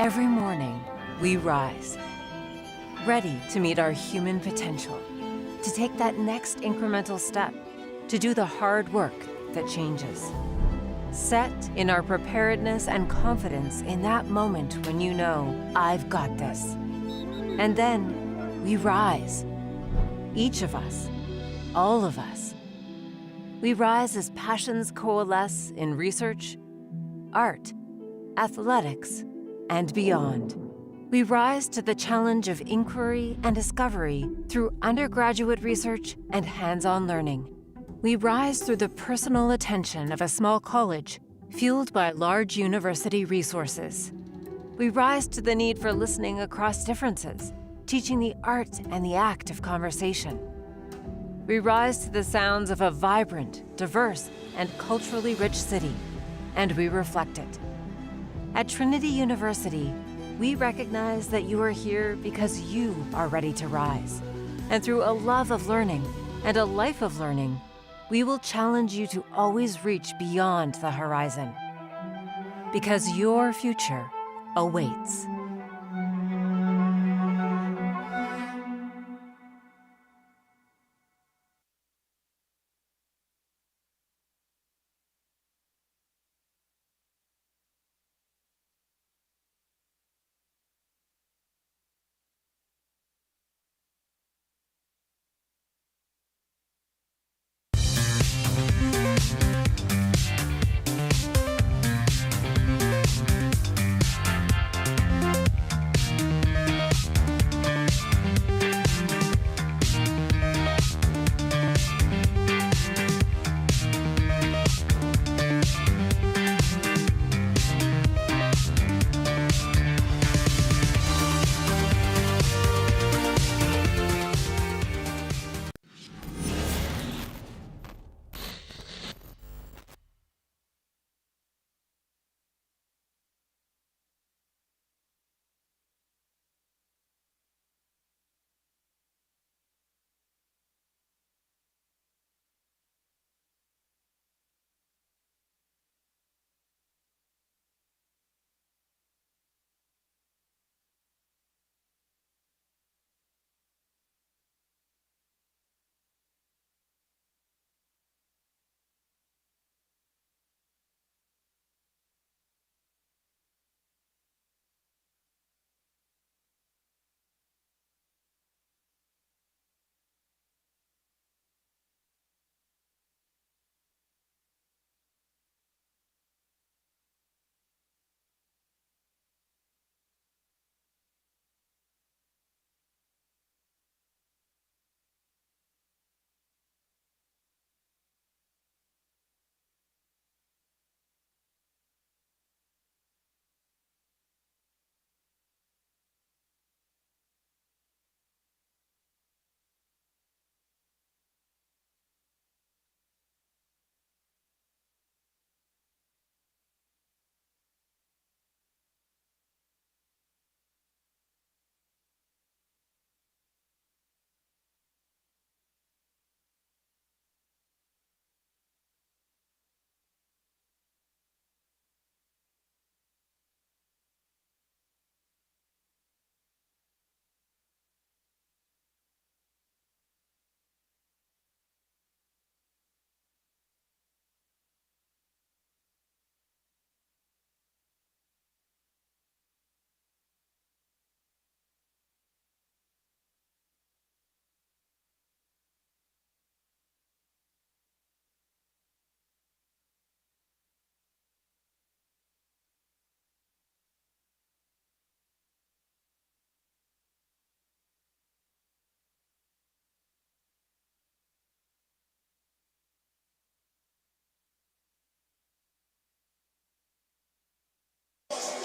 Every morning, we rise, ready to meet our human potential, to take that next incremental step, to do the hard work that changes. Set in our preparedness and confidence in that moment when you know, I've got this. And then we rise. Each of us, all of us. We rise as passions coalesce in research, art, athletics, and beyond. We rise to the challenge of inquiry and discovery through undergraduate research and hands-on learning. We rise through the personal attention of a small college fueled by large university resources. We rise to the need for listening across differences, teaching the art and the act of conversation. We rise to the sounds of a vibrant, diverse, and culturally rich city, and we reflect it. At Trinity University, we recognize that you are here because you are ready to rise. And through a love of learning and a life of learning, we will challenge you to always reach beyond the horizon. Because your future awaits.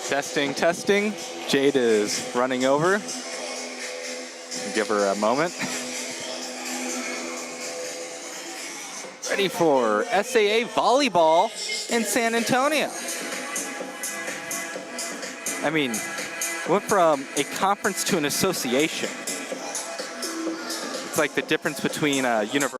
Testing, testing. Jade is running over. Give her a moment. Ready for SAA Volleyball in San Antonio. I mean, went from a conference to an association. It's like the difference between a university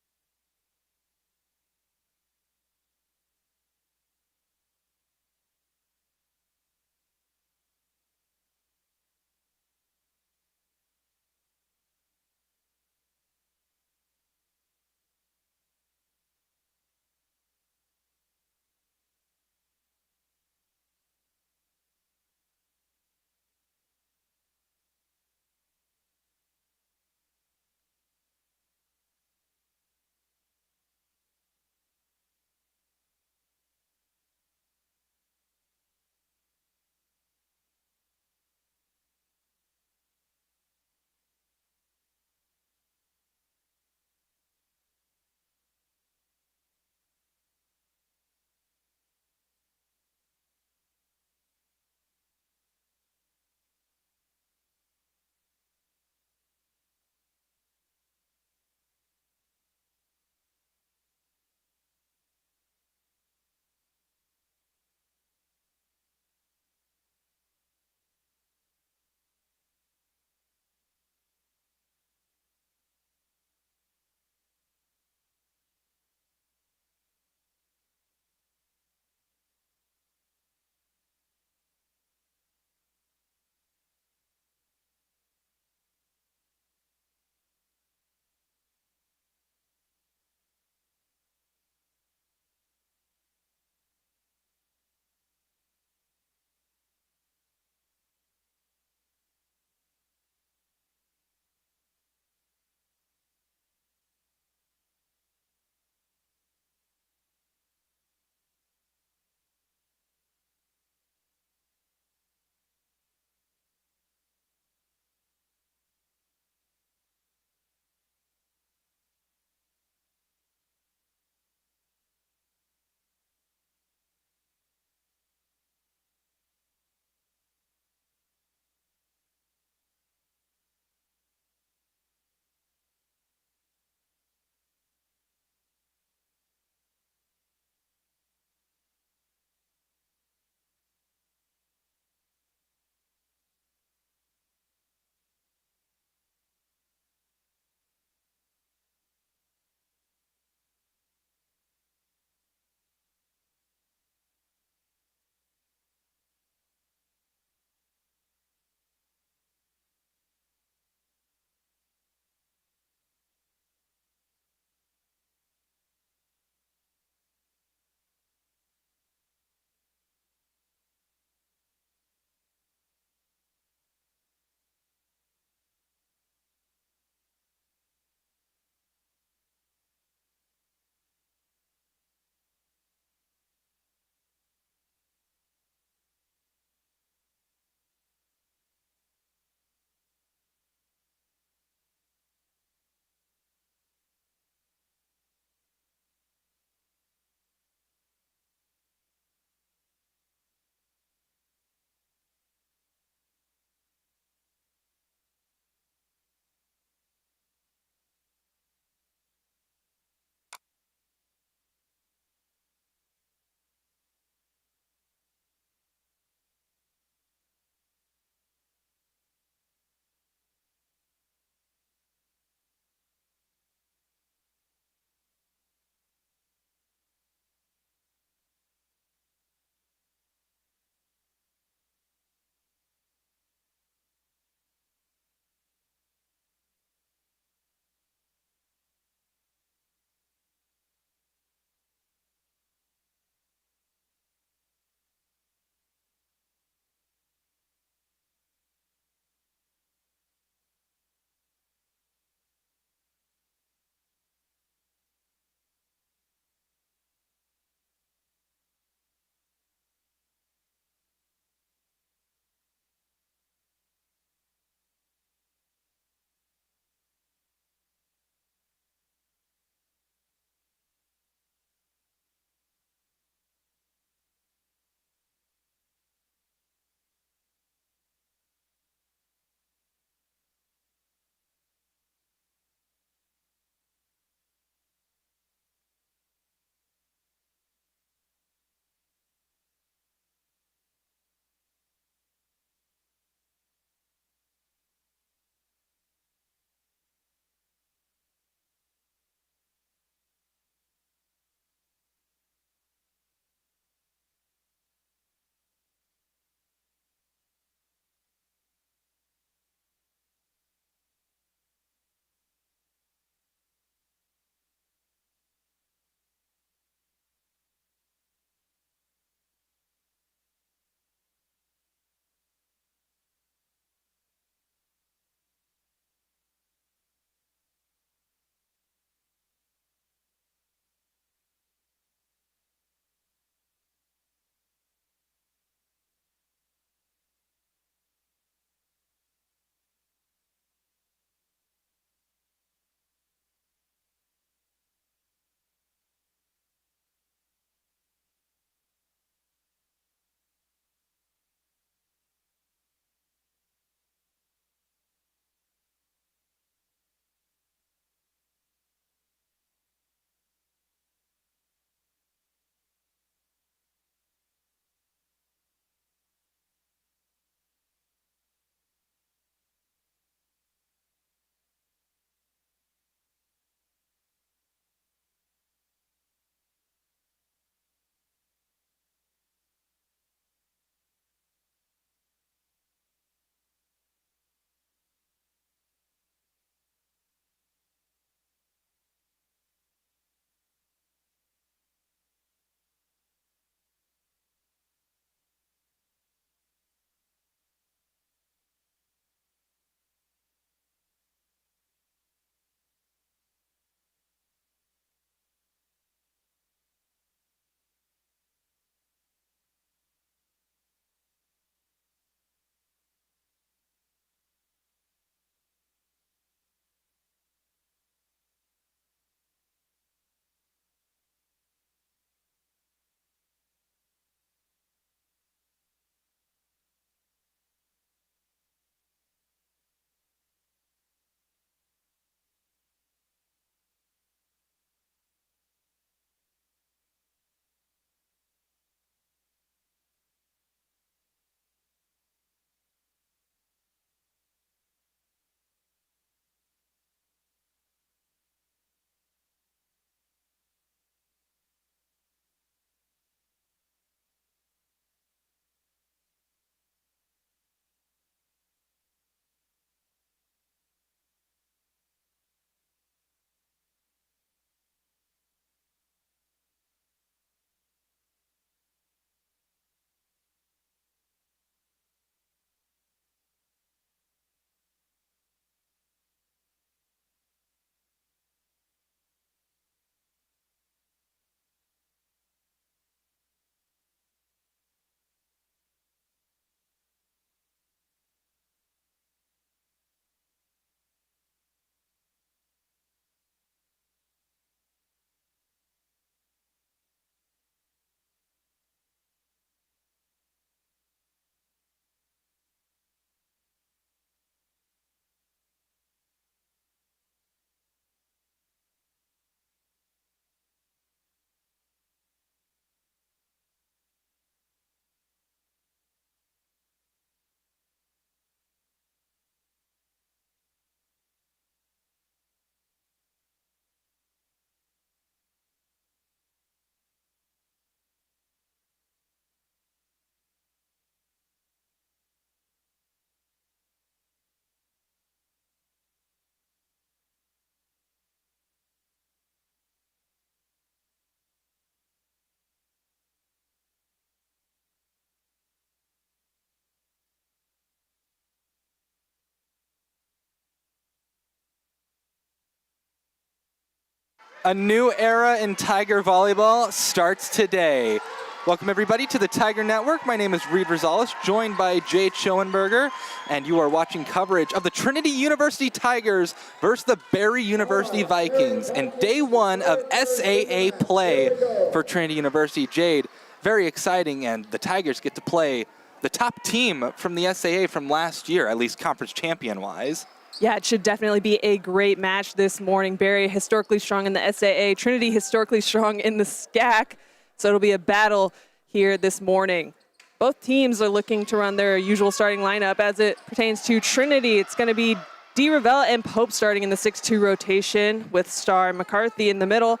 A new era in Tiger volleyball starts today. Welcome everybody to the Tiger Network. My name is Reed Rosales, joined by Jay Schoenberger, and you are watching coverage of the Trinity University Tigers versus the Barry University Vikings and day one of SAA play for Trinity University. Jade, very exciting, and the Tigers get to play the top team from the SAA from last year, at least conference champion-wise. Yeah, it should definitely be a great match this morning. Barry historically strong in the SAA, Trinity historically strong in the SCAC, so it'll be a battle here this morning. Both teams are looking to run their usual starting lineup. As it pertains to Trinity, it's going to be DeRavella and Pope starting in the 6-2 rotation with Starr and McCarthy in the middle,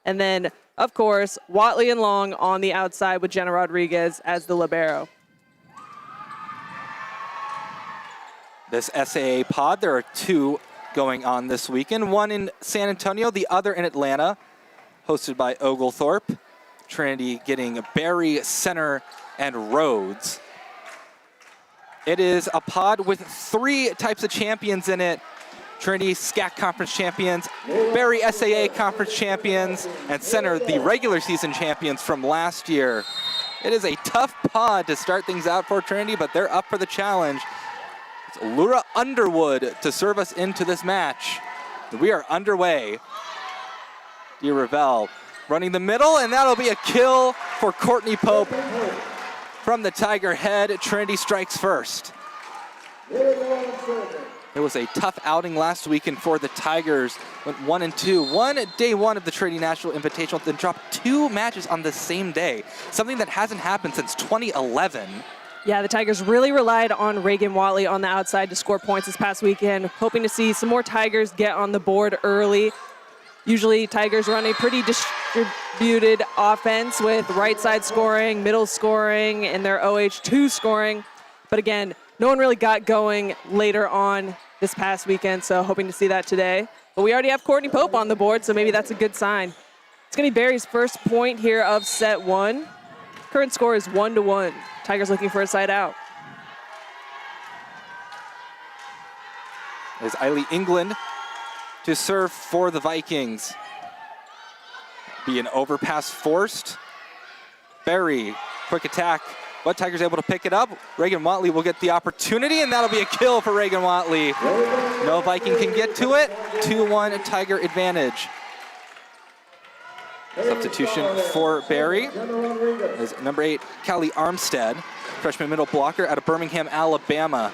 and then, of course, Watley and Long on the outside with Jenna Rodriguez as the libero. This SAA pod, there are two going on this weekend, one in San Antonio, the other in Atlanta, hosted by Oglethorpe. Trinity getting Barry, Center, and Rhodes. It is a pod with three types of champions in it. Trinity SCAC Conference champions, Barry SAA Conference champions, and Center the regular season champions from last year. It is a tough pod to start things out for Trinity, but they're up for the challenge. Laura Underwood to serve us into this match. We are underway. DeRavella running the middle, and that'll be a kill for Courtney Pope from the Tiger head. Trinity strikes first. It was a tough outing last weekend for the Tigers. Went 1-2. Won day one of the Trinity National Invitational, then dropped two matches on the same day. Something that hasn't happened since 2011. Yeah, the Tigers really relied on Reagan Watley on the outside to score points this past weekend, hoping to see some more Tigers get on the board early. Usually Tigers run a pretty distributed offense with right side scoring, middle scoring, and their OH2 scoring. But again, no one really got going later on this past weekend, so hoping to see that today. But we already have Courtney Pope on the board, so maybe that's a good sign. It's going to be Barry's first point here of set one. Current score is 1-1. Tigers looking for a side out. Is Eiley England to serve for the Vikings. Be an overpass forced. Barry, quick attack. But Tigers able to pick it up. Reagan Watley will get the opportunity, and that'll be a kill for Reagan Watley. No Viking can get to it. 2-1 Tiger advantage. Substitution for Barry is number 8, Callie Armstead, freshman middle blocker out of Birmingham, Alabama.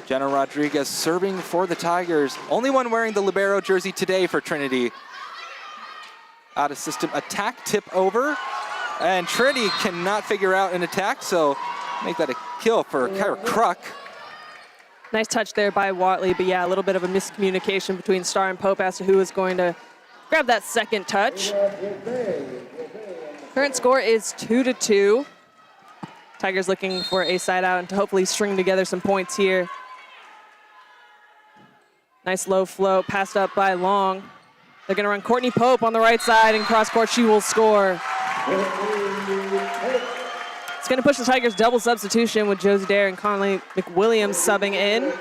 Jenna Rodriguez serving for the Tigers. Only one wearing the libero jersey today for Trinity. Out of system attack, tip over. And Trinity cannot figure out an attack, so make that a kill for Kyra Kruk. Nice touch there by Watley, but yeah, a little bit of a miscommunication between Starr and Pope as to who is going to grab that second touch. Current score is 2-2. Tigers looking for a side out and to hopefully string together some points here. Nice low flow, passed up by Long. They're gonna run Courtney Pope on the right side, and cross court she will score. It's gonna push the Tigers double substitution with Josie Dare and Conley McWilliams subbing in.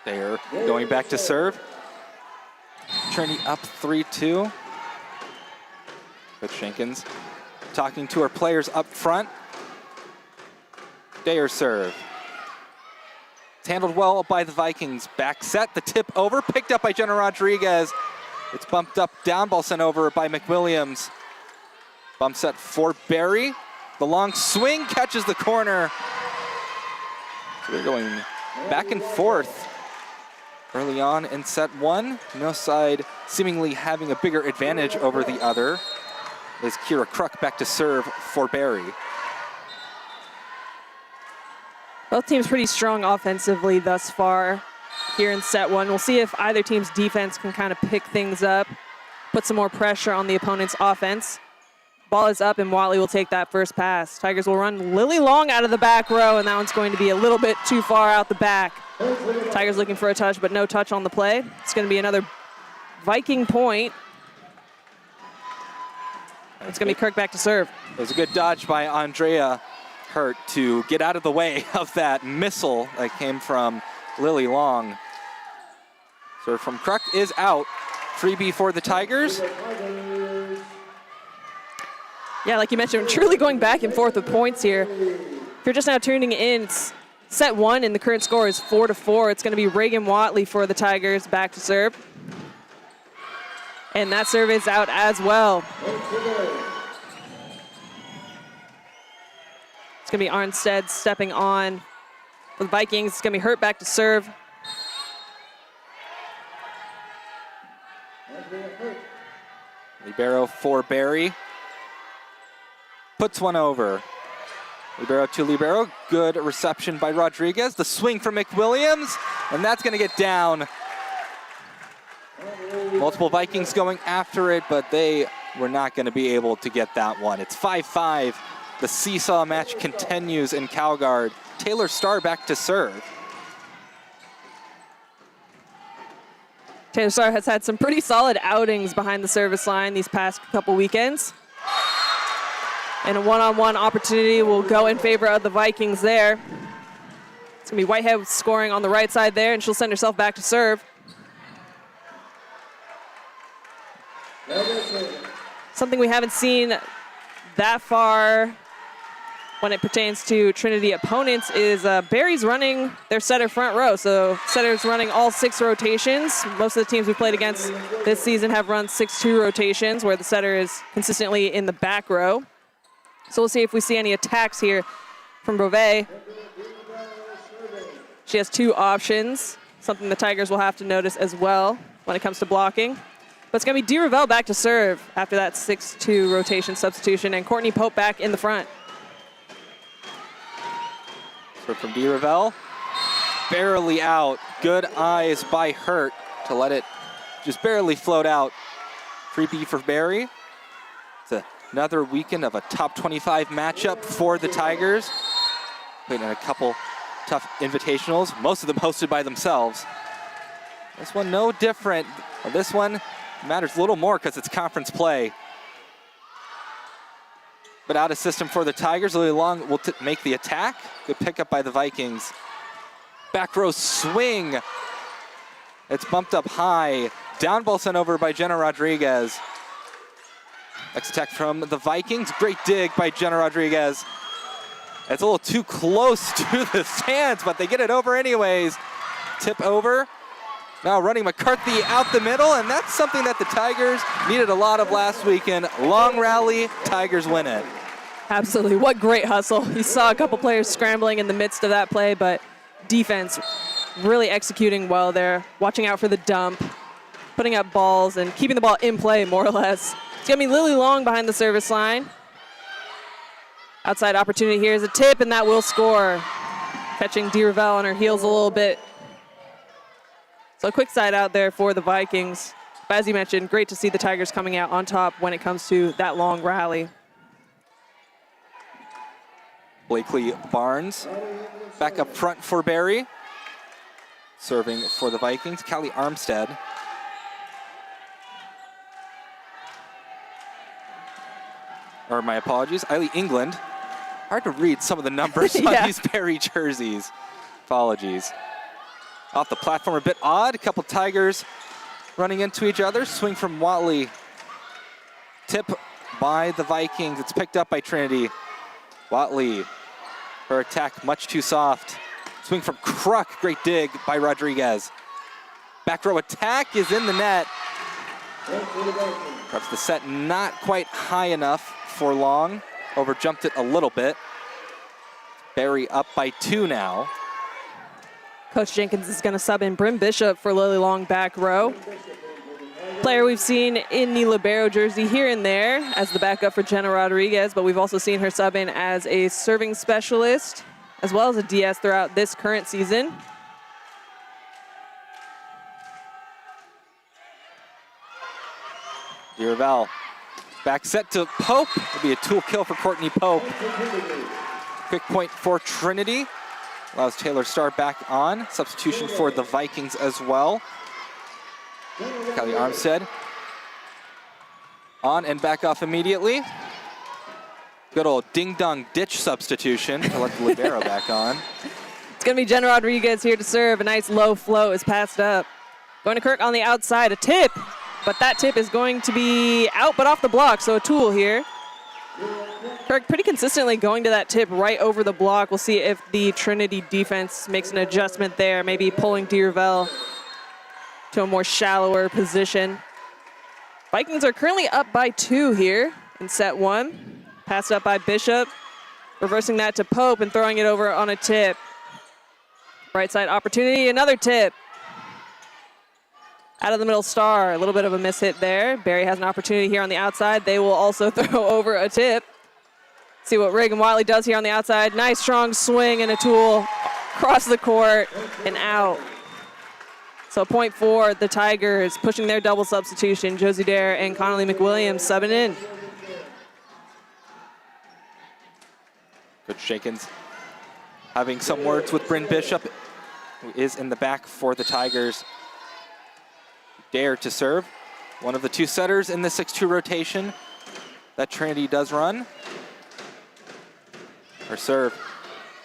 They're going back to serve. Trinity up 3-2. Coach Jenkins talking to her players up front. Dare serve. It's handled well by the Vikings. Back set, the tip over, picked up by Jenna Rodriguez. It's bumped up, down ball sent over by McWilliams. Bump set for Barry. The long swing catches the corner. So they're going back and forth early on in set one. No side seemingly having a bigger advantage over the other. Is Kira Kruk back to serve for Barry. Both teams pretty strong offensively thus far here in set one. We'll see if either team's defense can kind of pick things up, put some more pressure on the opponent's offense. Ball is up, and Watley will take that first pass. Tigers will run Lily Long out of the back row, and that one's going to be a little bit too far out the back. Tigers looking for a touch, but no touch on the play. It's going to be another Viking point. It's going to be Kirk back to serve. It was a good dodge by Andrea Hurt to get out of the way of that missile that came from Lily Long. Serve from Kruk is out. Freebie for the Tigers. Yeah, like you mentioned, truly going back and forth with points here. If you're just now tuning in, it's set one and the current score is 4-4. It's going to be Reagan Watley for the Tigers back to serve. And that serve is out as well. It's going to be Arnstead stepping on for the Vikings. It's going to be Hurt back to serve. Libero for Barry. Puts one over. Libero to Libero. Good reception by Rodriguez. The swing from McWilliams, and that's going to get down. Multiple Vikings going after it, but they were not going to be able to get that one. It's 5-5. The seesaw match continues in Calgard. Taylor Starr back to serve. Taylor Starr has had some pretty solid outings behind the service line these past couple weekends. And a one-on-one opportunity will go in favor of the Vikings there. It's going to be Whitehead scoring on the right side there, and she'll send herself back to serve. Something we haven't seen that far when it pertains to Trinity opponents is Barry's running their setter front row. So setter's running all 6 rotations. Most of the teams we played against this season have run 6-2 rotations where the setter is consistently in the back row. So we'll see if we see any attacks here from Beauvais. She has 2 options, something the Tigers will have to notice as well when it comes to blocking. But it's going to be DeRavelle back to serve after that 6-2 rotation substitution, and Courtney Pope back in the front. Serve from DeRavelle. Barely out. Good eyes by Hurt to let it just barely float out. Creepy for Barry. It's another weekend of a top 25 matchup for the Tigers. Played in a couple tough invitationals, most of them hosted by themselves. This one no different. Well, this one matters a little more because it's conference play. But out of system for the Tigers. Lily Long will make the attack. Good pickup by the Vikings. Back row swing. It's bumped up high. Down ball sent over by Jenna Rodriguez. Next attack from the Vikings. Great dig by Jenna Rodriguez. It's a little too close to the stands, but they get it over anyways. Tip over. Now running McCarthy out the middle, and that's something that the Tigers needed a lot of last weekend. Long rally, Tigers win it. Absolutely, what great hustle. You saw a couple players scrambling in the midst of that play, but defense really executing well there, watching out for the dump, putting up balls and keeping the ball in play more or less. It's gonna be Lily Long behind the service line. Outside opportunity here is a tip, and that will score. Catching DeRavelle on her heels a little bit. So a quick side out there for the Vikings. But as you mentioned, great to see the Tigers coming out on top when it comes to that long rally. Blakely Barnes back up front for Barry. Serving for the Vikings, Callie Armstead. Or my apologies, Eiley England. Hard to read some of the numbers on these Barry jerseys. Apologies. Off the platform a bit odd. A couple Tigers running into each other. Swing from Watley. Tip by the Vikings. It's picked up by Trinity. Watley. Her attack much too soft. Swing from Kruk. Great dig by Rodriguez. Back row attack is in the net. Perhaps the set not quite high enough for Long. Overjumped it a little bit. Barry up by 2 now. Coach Jenkins is going to sub in Brim Bishop for Lily Long back row. Player we've seen in the libero jersey here and there as the backup for Jenna Rodriguez, but we've also seen her sub in as a serving specialist as well as a DS throughout this current season. DeRavelle. Back set to Pope. It'll be a tool kill for Courtney Pope. Quick point for Trinity. Allows Taylor Starr back on. Substitution for the Vikings as well. Callie Armstead. On and back off immediately. Good old ding-dong ditch substitution to let the libero back on. It's going to be Jen Rodriguez here to serve. A nice low flow is passed up. Going to Kirk on the outside, a tip. But that tip is going to be out but off the block, so a tool here. Kirk pretty consistently going to that tip right over the block. We'll see if the Trinity defense makes an adjustment there, maybe pulling Deerville to a more shallower position. Vikings are currently up by 2 here in set 1. Passed up by Bishop, reversing that to Pope and throwing it over on a tip. Right side opportunity, another tip. Out of the middle, Star, a little bit of a miss hit there. Barry has an opportunity here on the outside. They will also throw over a tip. See what Reagan Watley does here on the outside. Nice strong swing and a tool across the court and out. So point for the Tigers, pushing their double substitution. Josie Dare and Connolly McWilliams subbing in. Coach Jenkins having some words with Bryn Bishop, who is in the back for the Tigers. Dare to serve. One of the 2 setters in the 6-2 rotation that Trinity does run. Her serve.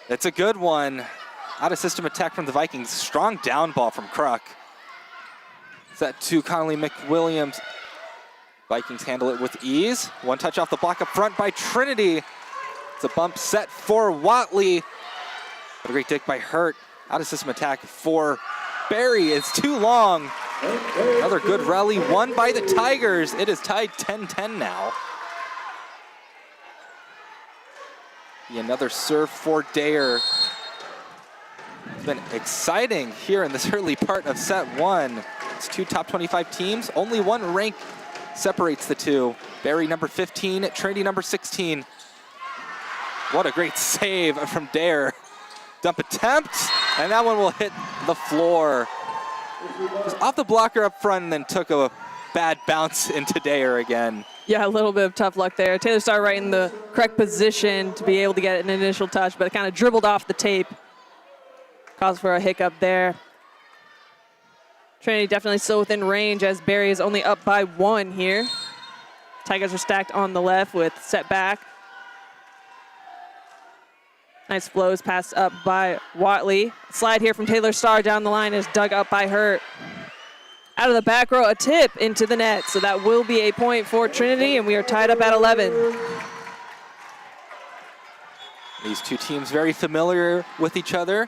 It's a good one. Out of system attack from the Vikings. Strong down ball from Kruk. Set to Connolly McWilliams. Vikings handle it with ease. One touch off the block up front by Trinity. It's a bump set for Watley. What a great dig by Hurt. Out of system attack for Barry. It's too long. Another good rally won by the Tigers. It is tied 10-10 now. Another serve for Dare. It's been exciting here in this early part of set 1. It's 2 top 25 teams. Only 1 rank separates the 2. Barry number 15, Trinity number 16. What a great save from Dare. Dump attempt, and that one will hit the floor. Just off the blocker up front and then took a bad bounce into Dare again. Yeah, a little bit of tough luck there. Taylor Starr right in the correct position to be able to get an initial touch, but it kind of dribbled off the tape. Caused for a hiccup there. Trinity definitely still within range as Barry is only up by 1 here. Tigers are stacked on the left with set back. Nice flows passed up by Watley. Slide here from Taylor Starr down the line is dug up by Hurt. Out of the back row, a tip into the net. So that will be a point for Trinity, and we are tied up at 11. These 2 teams very familiar with each other.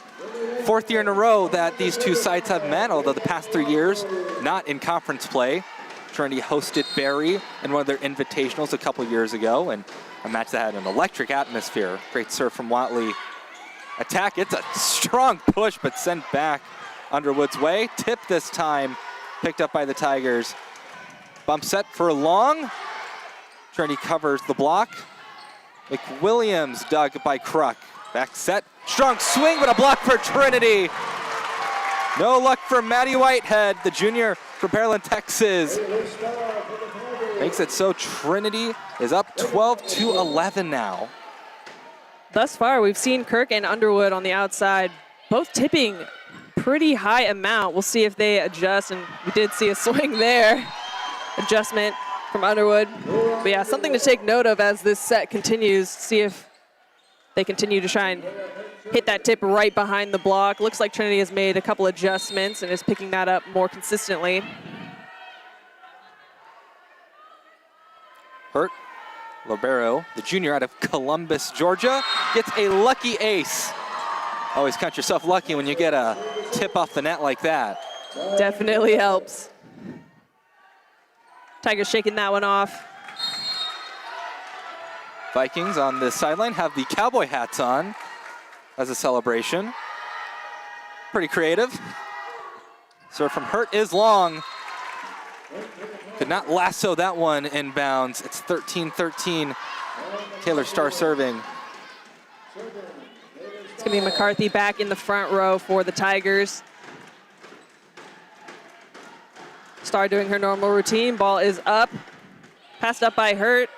4th year in a row that these 2 sides have met, although the past 3 years not in conference play. Trinity hosted Barry in one of their invitationals a couple years ago, and a match that had an electric atmosphere. Great serve from Watley. Attack, it's a strong push, but sent back Underwood's way. Tip this time, picked up by the Tigers. Bump set for Long. Trinity covers the block. McWilliams dug by Kruk. Back set, strong swing, but a block for Trinity. No luck for Maddie Whitehead, the junior from Pearland, Texas. Makes it so Trinity is up 12-11 now. Thus far, we've seen Kirk and Underwood on the outside, both tipping pretty high amount. We'll see if they adjust, and we did see a swing there. Adjustment from Underwood. But yeah, something to take note of as this set continues. See if they continue to try and hit that tip right behind the block. Looks like Trinity has made a couple adjustments and is picking that up more consistently. Hurt. Libero, the junior out of Columbus, Georgia, gets a lucky ace. Always count yourself lucky when you get a tip off the net like that. Definitely helps. Tigers shaking that one off. Vikings on the sideline have the cowboy hats on as a celebration. Pretty creative. Serve from Hurt is long. Could not lasso that one inbounds. It's 13-13. Taylor Starr serving. It's going to be McCarthy back in the front row for the Tigers. Starr doing her normal routine. Ball is up. Passed up by Hurt.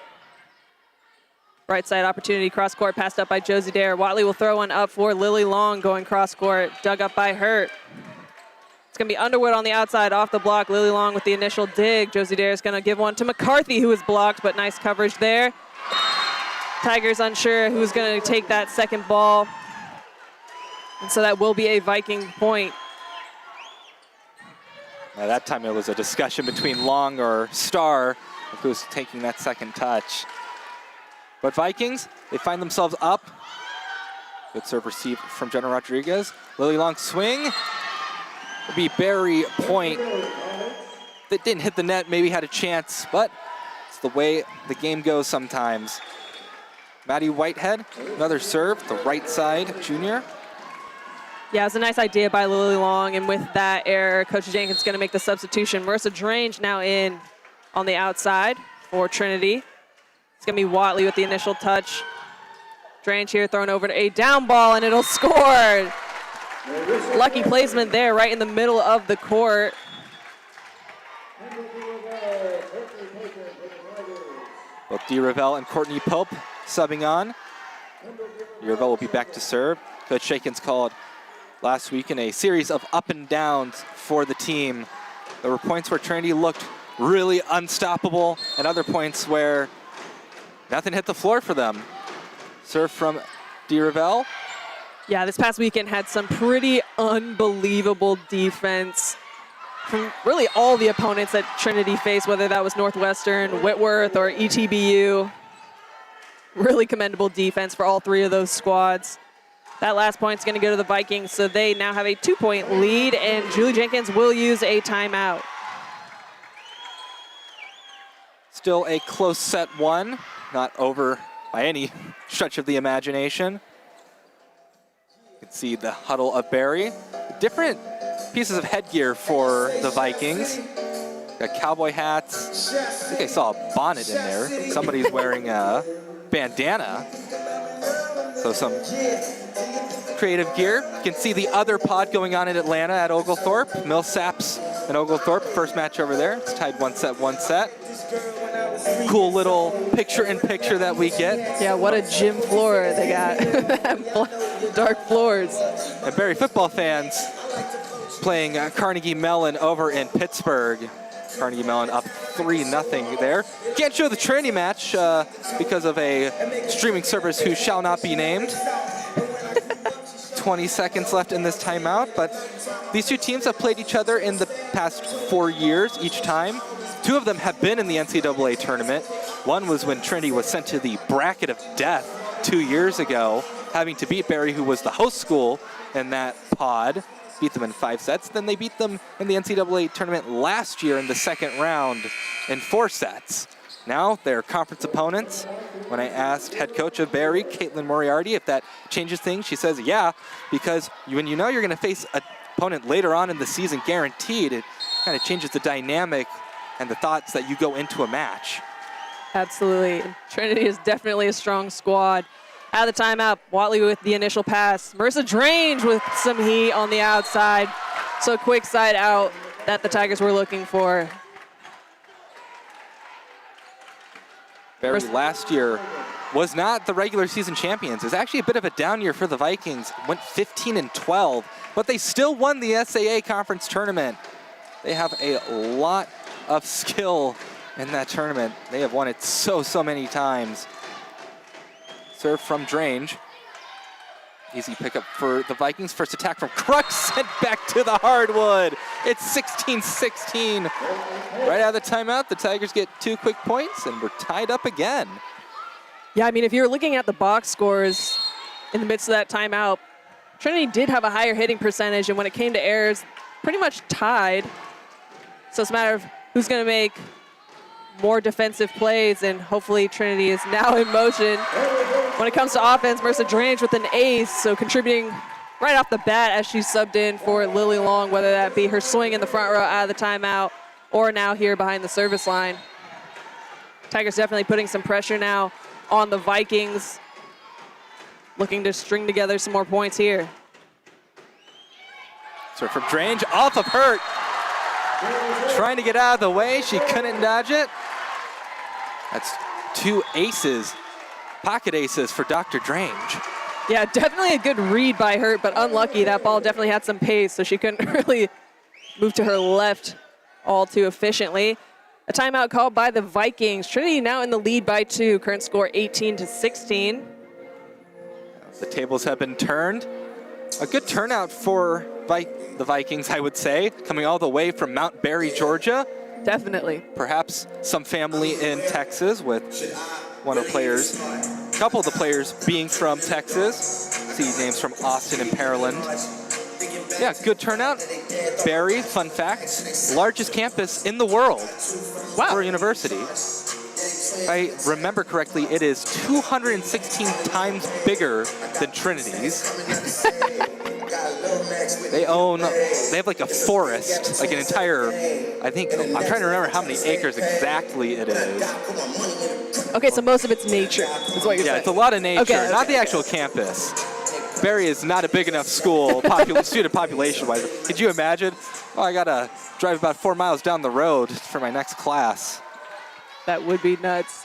Right side opportunity, cross court, passed up by Josie Dare. Watley will throw one up for Lily Long going cross court. Dug up by Hurt. It's going to be Underwood on the outside, off the block. Lily Long with the initial dig. Josie Dare is going to give one to McCarthy, who is blocked, but nice coverage there. Tigers unsure who's going to take that second ball. And so that will be a Viking point. Now that time it was a discussion between Long or Starr of who's taking that second touch. But Vikings, they find themselves up. Good serve received from Jenna Rodriguez. Lily Long swing. It'll be Barry point. That didn't hit the net, maybe had a chance, but it's the way the game goes sometimes. Maddie Whitehead, another serve, the right side, junior. Yeah, it was a nice idea by Lily Long, and with that error, Coach Jenkins is going to make the substitution. Marissa Drange now in on the outside for Trinity. It's going to be Watley with the initial touch. Drange here thrown over to a down ball, and it'll score. Lucky placement there, right in the middle of the court. Both Dee Ravel and Courtney Pope subbing on. Dee Ravel will be back to serve. Coach Jenkins called last week in a series of up and downs for the team. There were points where Trinity looked really unstoppable and other points where nothing hit the floor for them. Serve from Dee Ravel. Yeah, this past weekend had some pretty unbelievable defense from really all the opponents that Trinity faced, whether that was Northwestern, Whitworth, or ETBU. Really commendable defense for all three of those squads. That last point's going to go to the Vikings, so they now have a 2-point lead, and Julie Jenkins will use a timeout. Still a close set one, not over by any stretch of the imagination. You can see the huddle of Barry. Different pieces of headgear for the Vikings. Got cowboy hats. I think I saw a bonnet in there. Somebody's wearing a bandana. So some creative gear. You can see the other pod going on in Atlanta at Oglethorpe. Millsaps and Oglethorpe, first match over there. It's tied 1-1. Cool little picture-in-picture that we get. Yeah, what a gym floor they got. Dark floors. And Barry football fans playing Carnegie Mellon over in Pittsburgh. Carnegie Mellon up 3-0 there. Can't show the Trinity match because of a streaming service who shall not be named. 20 seconds left in this timeout, but these two teams have played each other in the past 4 years each time. Two of them have been in the NCAA tournament. One was when Trinity was sent to the bracket of death 2 years ago, having to beat Barry, who was the host school in that pod. Beat them in 5 sets. Then they beat them in the NCAA tournament last year in the second round in 4 sets. Now they're conference opponents. When I asked head coach of Barry, Caitlin Moriarty, if that changes things, she says, yeah, because when you know you're going to face an opponent later on in the season guaranteed, it kind of changes the dynamic and the thoughts that you go into a match. Absolutely. Trinity is definitely a strong squad. Out of the timeout, Watley with the initial pass. Marissa Drange with some heat on the outside. So quick side out that the Tigers were looking for. Barry last year was not the regular season champions. It was actually a bit of a down year for the Vikings. Went 15-12, but they still won the SAA conference tournament. They have a lot of skill in that tournament. They have won it so many times. Serve from Drange. Easy pickup for the Vikings. First attack from Crux, sent back to the hardwood. It's 16-16. Right out of the timeout, the Tigers get 2 quick points, and we're tied up again. Yeah, I mean, if you're looking at the box scores in the midst of that timeout, Trinity did have a higher hitting percentage, and when it came to errors, pretty much tied. So it's a matter of who's going to make more defensive plays, and hopefully Trinity is now in motion. When it comes to offense, Marissa Drange with an ace, so contributing right off the bat as she subbed in for Lily Long, whether that be her swing in the front row out of the timeout or now here behind the service line. Tigers definitely putting some pressure now on the Vikings, looking to string together some more points here. So from Drange, off of Hurt. Trying to get out of the way, she couldn't dodge it. That's 2 aces, pocket aces for Dr. Drange. Yeah, definitely a good read by Hurt, but unlucky. That ball definitely had some pace, so she couldn't really move to her left all too efficiently. A timeout called by the Vikings. Trinity now in the lead by 2. Current score 18-16. The tables have been turned. A good turnout for the Vikings, I would say, coming all the way from Mount Berry, Georgia. Definitely. Perhaps some family in Texas with one of the players, a couple of the players being from Texas. See names from Austin and Pearland. Yeah, good turnout. Berry, fun fact, largest campus in the world for a university. If I remember correctly, it is 216 times bigger than Trinity's. They have like a forest, like an entire, I'm trying to remember how many acres exactly it is. Okay, so most of it's nature, is what you're saying. Yeah, it's a lot of nature, Okay, not the actual campus. Berry is not a big enough school, student population-wise. Could you imagine? Oh, I gotta drive about 4 miles down the road for my next class. That would be nuts.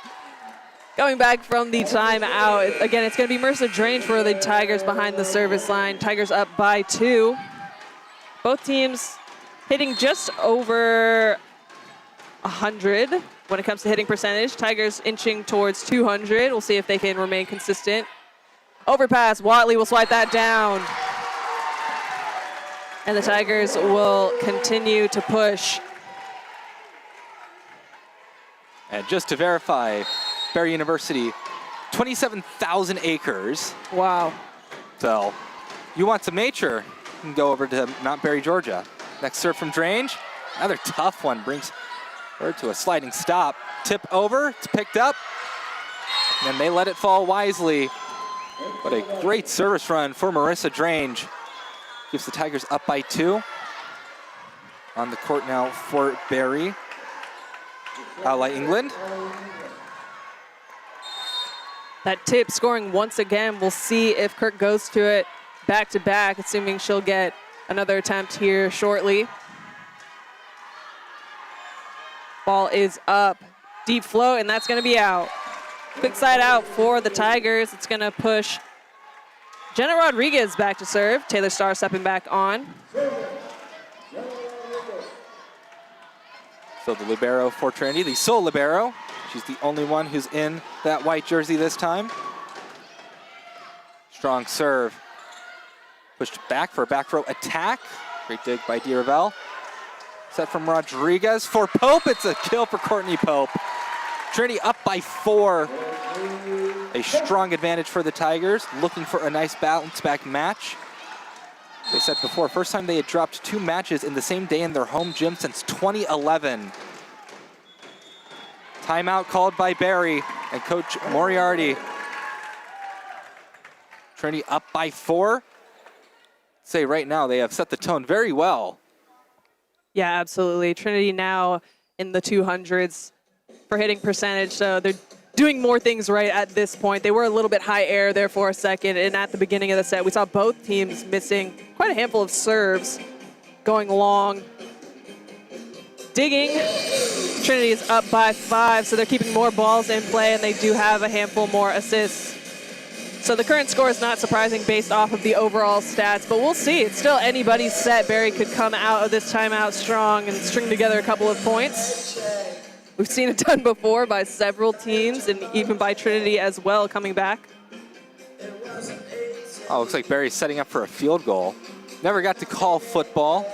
Going back from the timeout, again, it's going to be Mercer Drange for the Tigers behind the service line. Tigers up by 2. Both teams hitting just over 100 when it comes to hitting percentage. Tigers inching towards 200. We'll see if they can remain consistent. Overpass, Watley will swipe that down. And the Tigers will continue to push. And just to verify, Berry University, 27,000 acres. Wow. So you want some nature, you can go over to Mount Berry, Georgia. Next serve from Drange. Another tough one, brings her to a sliding stop. Tip over, it's picked up. And they let it fall wisely. What a great service run for Marissa Drange. Gives the Tigers up by 2. On the court now for Berry. Ally England. That tip scoring once again. We'll see if Kirk goes to it back-to-back, assuming she'll get another attempt here shortly. Ball is up. Deep flow, and that's going to be out. Quick side out for the Tigers. It's going to push Jenna Rodriguez back to serve. Taylor Starr stepping back on. So the libero for Trinity, the sole libero. She's the only one who's in that white jersey this time. Strong serve. Pushed back for a back row attack. Great dig by DeRavel. Set from Rodriguez for Pope. It's a kill for Courtney Pope. Trinity up by 4. A strong advantage for the Tigers, looking for a nice bounce back match. They said before, first time they had dropped 2 matches in the same day in their home gym since 2011. Timeout called by Berry and Coach Moriarty. Trinity up by 4. Say right now they have set the tone very well. Yeah, absolutely. Trinity now in the 200s for hitting percentage, so they're doing more things right at this point. They were a little bit high air there for a second, and at the beginning of the set, we saw both teams missing quite a handful of serves going long. Digging, Trinity is up by 5, so they're keeping more balls in play, and they do have a handful more assists. So the current score is not surprising based off of the overall stats, but we'll see. It's still anybody's set. Berry could come out of this timeout strong and string together a couple of points. We've seen it done before by several teams and even by Trinity as well coming back. Oh, looks like Berry's setting up for a field goal. Never got to call football.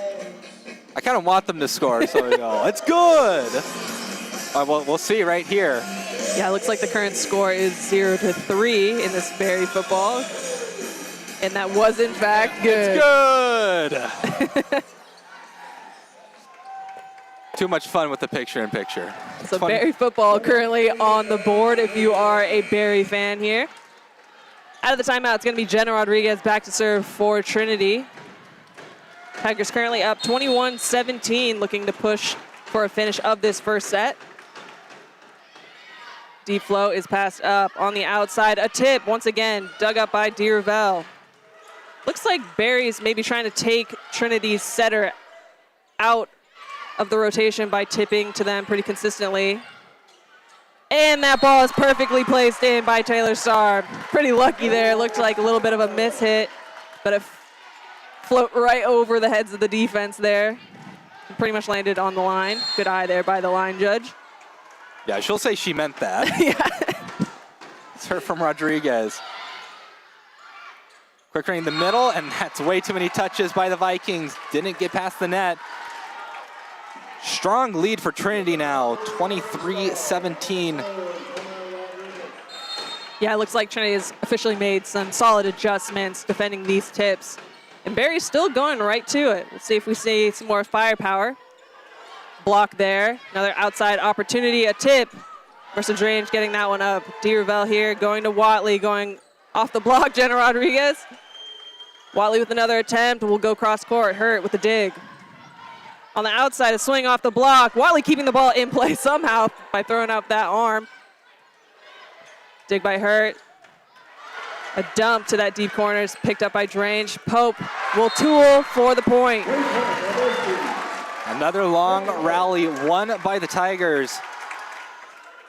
I kind of want them to score, so we go, it's good. We'll see right here. Yeah, it looks like the current score is 0-3 in this Berry football. And that was, in fact, good. It's good. Too much fun with the picture-in-picture. So Berry football currently on the board if you are a Berry fan here. Out of the timeout, it's going to be Jenna Rodriguez back to serve for Trinity. Tigers currently up 21-17, looking to push for a finish of this first set. Deep flow is passed up on the outside. A tip, once again, dug up by DeRavel. Looks like Berry's maybe trying to take Trinity's setter out of the rotation by tipping to them pretty consistently. And that ball is perfectly placed in by Taylor Starr. Pretty lucky there. Looked like a little bit of a miss hit, but it float right over the heads of the defense there. Pretty much landed on the line. Good eye there by the line judge. Yeah, she'll say she meant that. Yeah. It's her from Rodriguez. Quick drain in the middle, and that's way too many touches by the Vikings. Didn't get past the net. Strong lead for Trinity now, 23-17. Yeah, it looks like Trinity has officially made some solid adjustments defending these tips. And Barry's still going right to it. Let's see if we see some more firepower. Block there. Another outside opportunity, a tip. Marissa Drames getting that one up. DeRavelle here going to Watley, going off the block, Jenna Rodriguez. Watley with another attempt. Will go cross court. Hurt with the dig. On the outside, a swing off the block. Watley keeping the ball in play somehow by throwing up that arm. Dig by Hurt. A dump to that deep corner is picked up by Drange. Pope will tool for the point. Another long rally won by the Tigers.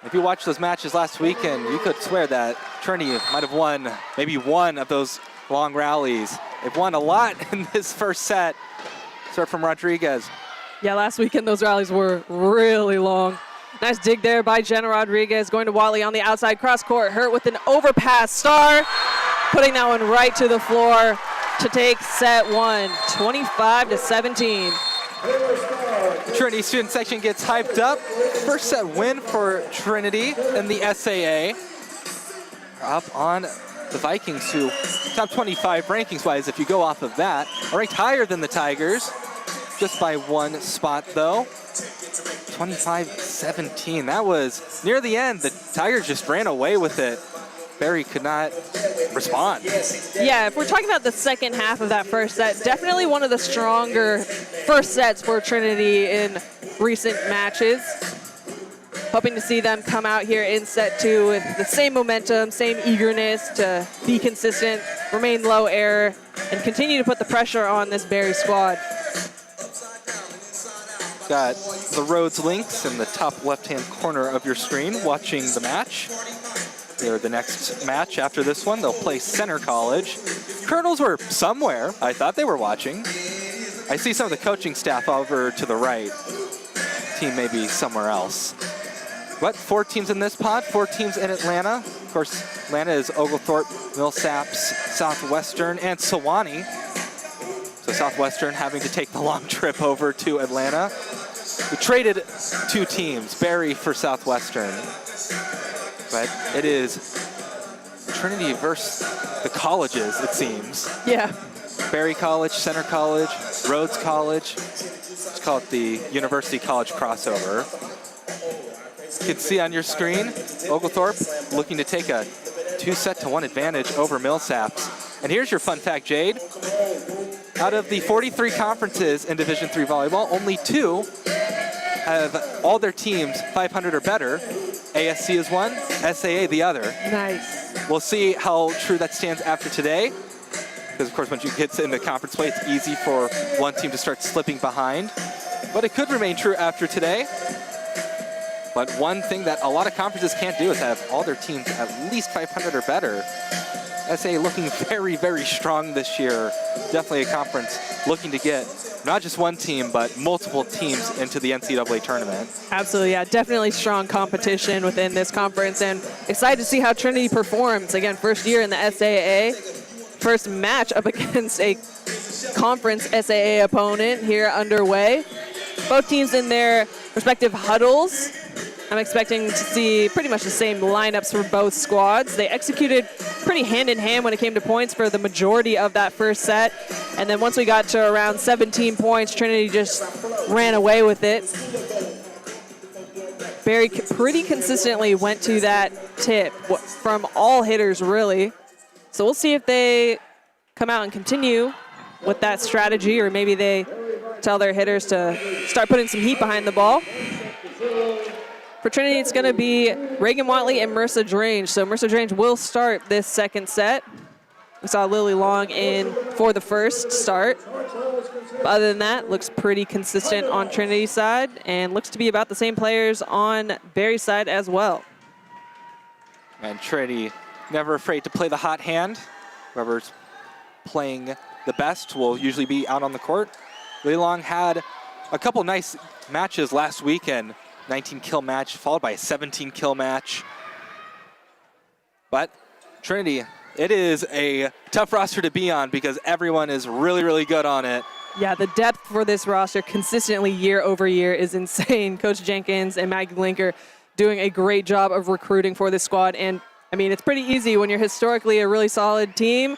If you watched those matches last weekend, you could swear that Trinity might have won maybe one of those long rallies. They've won a lot in this first set. Serve from Rodriguez. Yeah, last weekend those rallies were really long. Nice dig there by Jenna Rodriguez, going to Watley on the outside cross court. Hurt with an overpass. Star putting that one right to the floor to take set one, 25-17. Trinity student section gets hyped up. First set win for Trinity in the SAA. Up on the Vikings, who top 25 rankings-wise, if you go off of that, are ranked higher than the Tigers, just by one spot though. 25-17. That was near the end. The Tigers just ran away with it. Barry could not respond. Yeah, if we're talking about the second half of that first set, definitely one of the stronger first sets for Trinity in recent matches. Hoping to see them come out here in set two with the same momentum, same eagerness to be consistent, remain low error, and continue to put the pressure on this Barry squad. Got the Rhodes links in the top left-hand corner of your screen watching the match. They're the next match after this one. They'll play Center College. Colonels were somewhere. I thought they were watching. I see some of the coaching staff over to the right. Team may be somewhere else. But 4 teams in this pod, 4 teams in Atlanta. Of course, Atlanta is Oglethorpe, Millsaps, Southwestern, and Sewanee. So Southwestern having to take the long trip over to Atlanta. We traded 2 teams, Barry for Southwestern. But it is Trinity versus the colleges, it seems. Yeah. Barry College, Center College, Rhodes College. Let's call it the University College crossover. You can see on your screen, Oglethorpe looking to take a 2-1 advantage over Millsaps. And here's your fun fact, Jade. Out of the 43 conferences in Division III volleyball, only 2 have all their teams 500 or better. ASC is one, SAA the other. Nice. We'll see how true that stands after today. Because, of course, once you get into conference play, it's easy for one team to start slipping behind. But it could remain true after today. But one thing that a lot of conferences can't do is have all their teams at least 500 or better. SAA looking very, very strong this year. Definitely a conference looking to get not just one team, but multiple teams into the NCAA tournament. Absolutely, yeah. Definitely strong competition within this conference, and excited to see how Trinity performs. Again, first year in the SAA, first match up against a conference SAA opponent here underway. Both teams in their respective huddles. I'm expecting to see pretty much the same lineups for both squads. They executed pretty hand-in-hand when it came to points for the majority of that first set. And then once we got to around 17 points, Trinity just ran away with it. Barry pretty consistently went to that tip from all hitters, really. So we'll see if they come out and continue with that strategy, or maybe they tell their hitters to start putting some heat behind the ball. For Trinity, it's going to be Reagan Watley and Marissa Drange. So Marissa Drange will start this second set. We saw Lily Long in for the first start. But other than that, looks pretty consistent on Trinity's side, and looks to be about the same players on Barry's side as well. And Trinity never afraid to play the hot hand. Whoever's playing the best will usually be out on the court. Lily Long had a couple nice matches last weekend. 19-kill match followed by a 17-kill match. But Trinity, it is a tough roster to be on because everyone is really, really good on it. Yeah, the depth for this roster consistently year over year is insane. Coach Jenkins and Maggie Linker doing a great job of recruiting for this squad. And, I mean, it's pretty easy when you're historically a really solid team.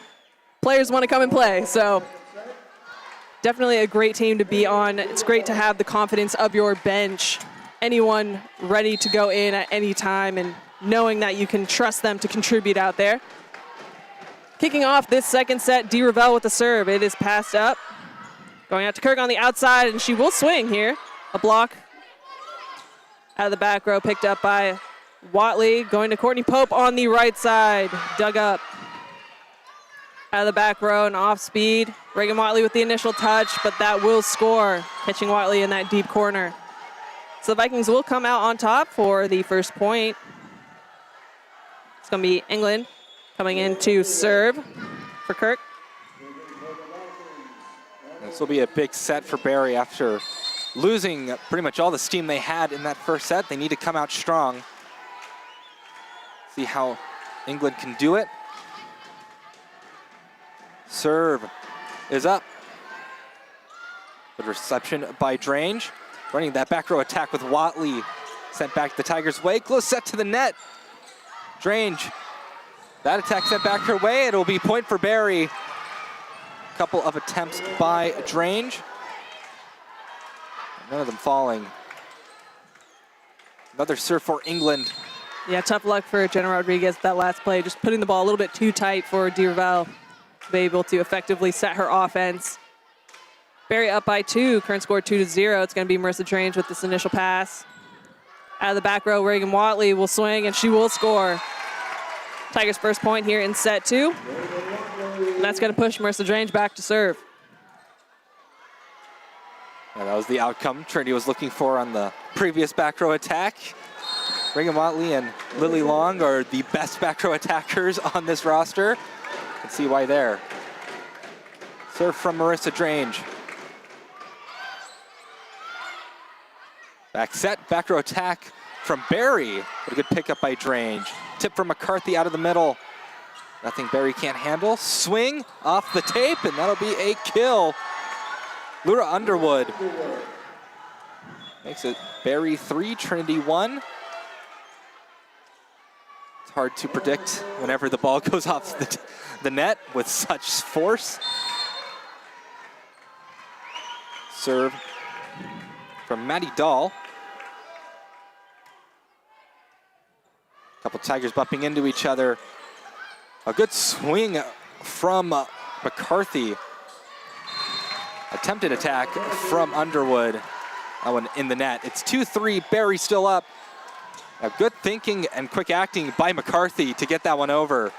Players want to come and play. So definitely a great team to be on. It's great to have the confidence of your bench. Anyone ready to go in at any time and knowing that you can trust them to contribute out there. Kicking off this second set, D. Ravel with the serve. It is passed up. Going out to Kirk on the outside, and she will swing here. A block out of the back row, picked up by Watley. Going to Courtney Pope on the right side. Dug up out of the back row and off speed. Reagan Watley with the initial touch, but that will score, catching Watley in that deep corner. So the Vikings will come out on top for the first point. It's going to be England coming in to serve for Kirk. This will be a big set for Barry after losing pretty much all the steam they had in that first set. They need to come out strong. See how England can do it. Serve is up. Good reception by Drange. Running that back row attack with Watley. Sent back the Tigers' way. Close set to the net. Drange. That attack sent back her way. It'll be point for Barry. Couple of attempts by Drange. None of them falling. Another serve for England. Yeah, tough luck for Jenna Rodriguez that last play. Just putting the ball a little bit too tight for D. Ravel to be able to effectively set her offense. Barry up by 2. Current score 2-0. It's going to be Marissa Drange with this initial pass. Out of the back row, Reagan Watley will swing, and she will score. Tigers' first point here in set 2. And that's going to push Marissa Drange back to serve. Yeah, that was the outcome Trinity was looking for on the previous back row attack. Reagan Watley and Lily Long are the best back row attackers on this roster. You can see why there. Serve from Marissa Drange. Back set, back row attack from Barry. What a good pickup by Drange. Tip from McCarthy out of the middle. Nothing Barry can't handle. Swing off the tape, and that'll be a kill. Laura Underwood makes it Barry 3, Trinity 1. It's hard to predict whenever the ball goes off the net with such force. Serve from Maddie Dahl. Couple Tigers bumping into each other. A good swing from McCarthy. Attempted attack from Underwood. That one in the net. It's 2-3, Barry still up. A good thinking and quick acting by McCarthy to get that one over.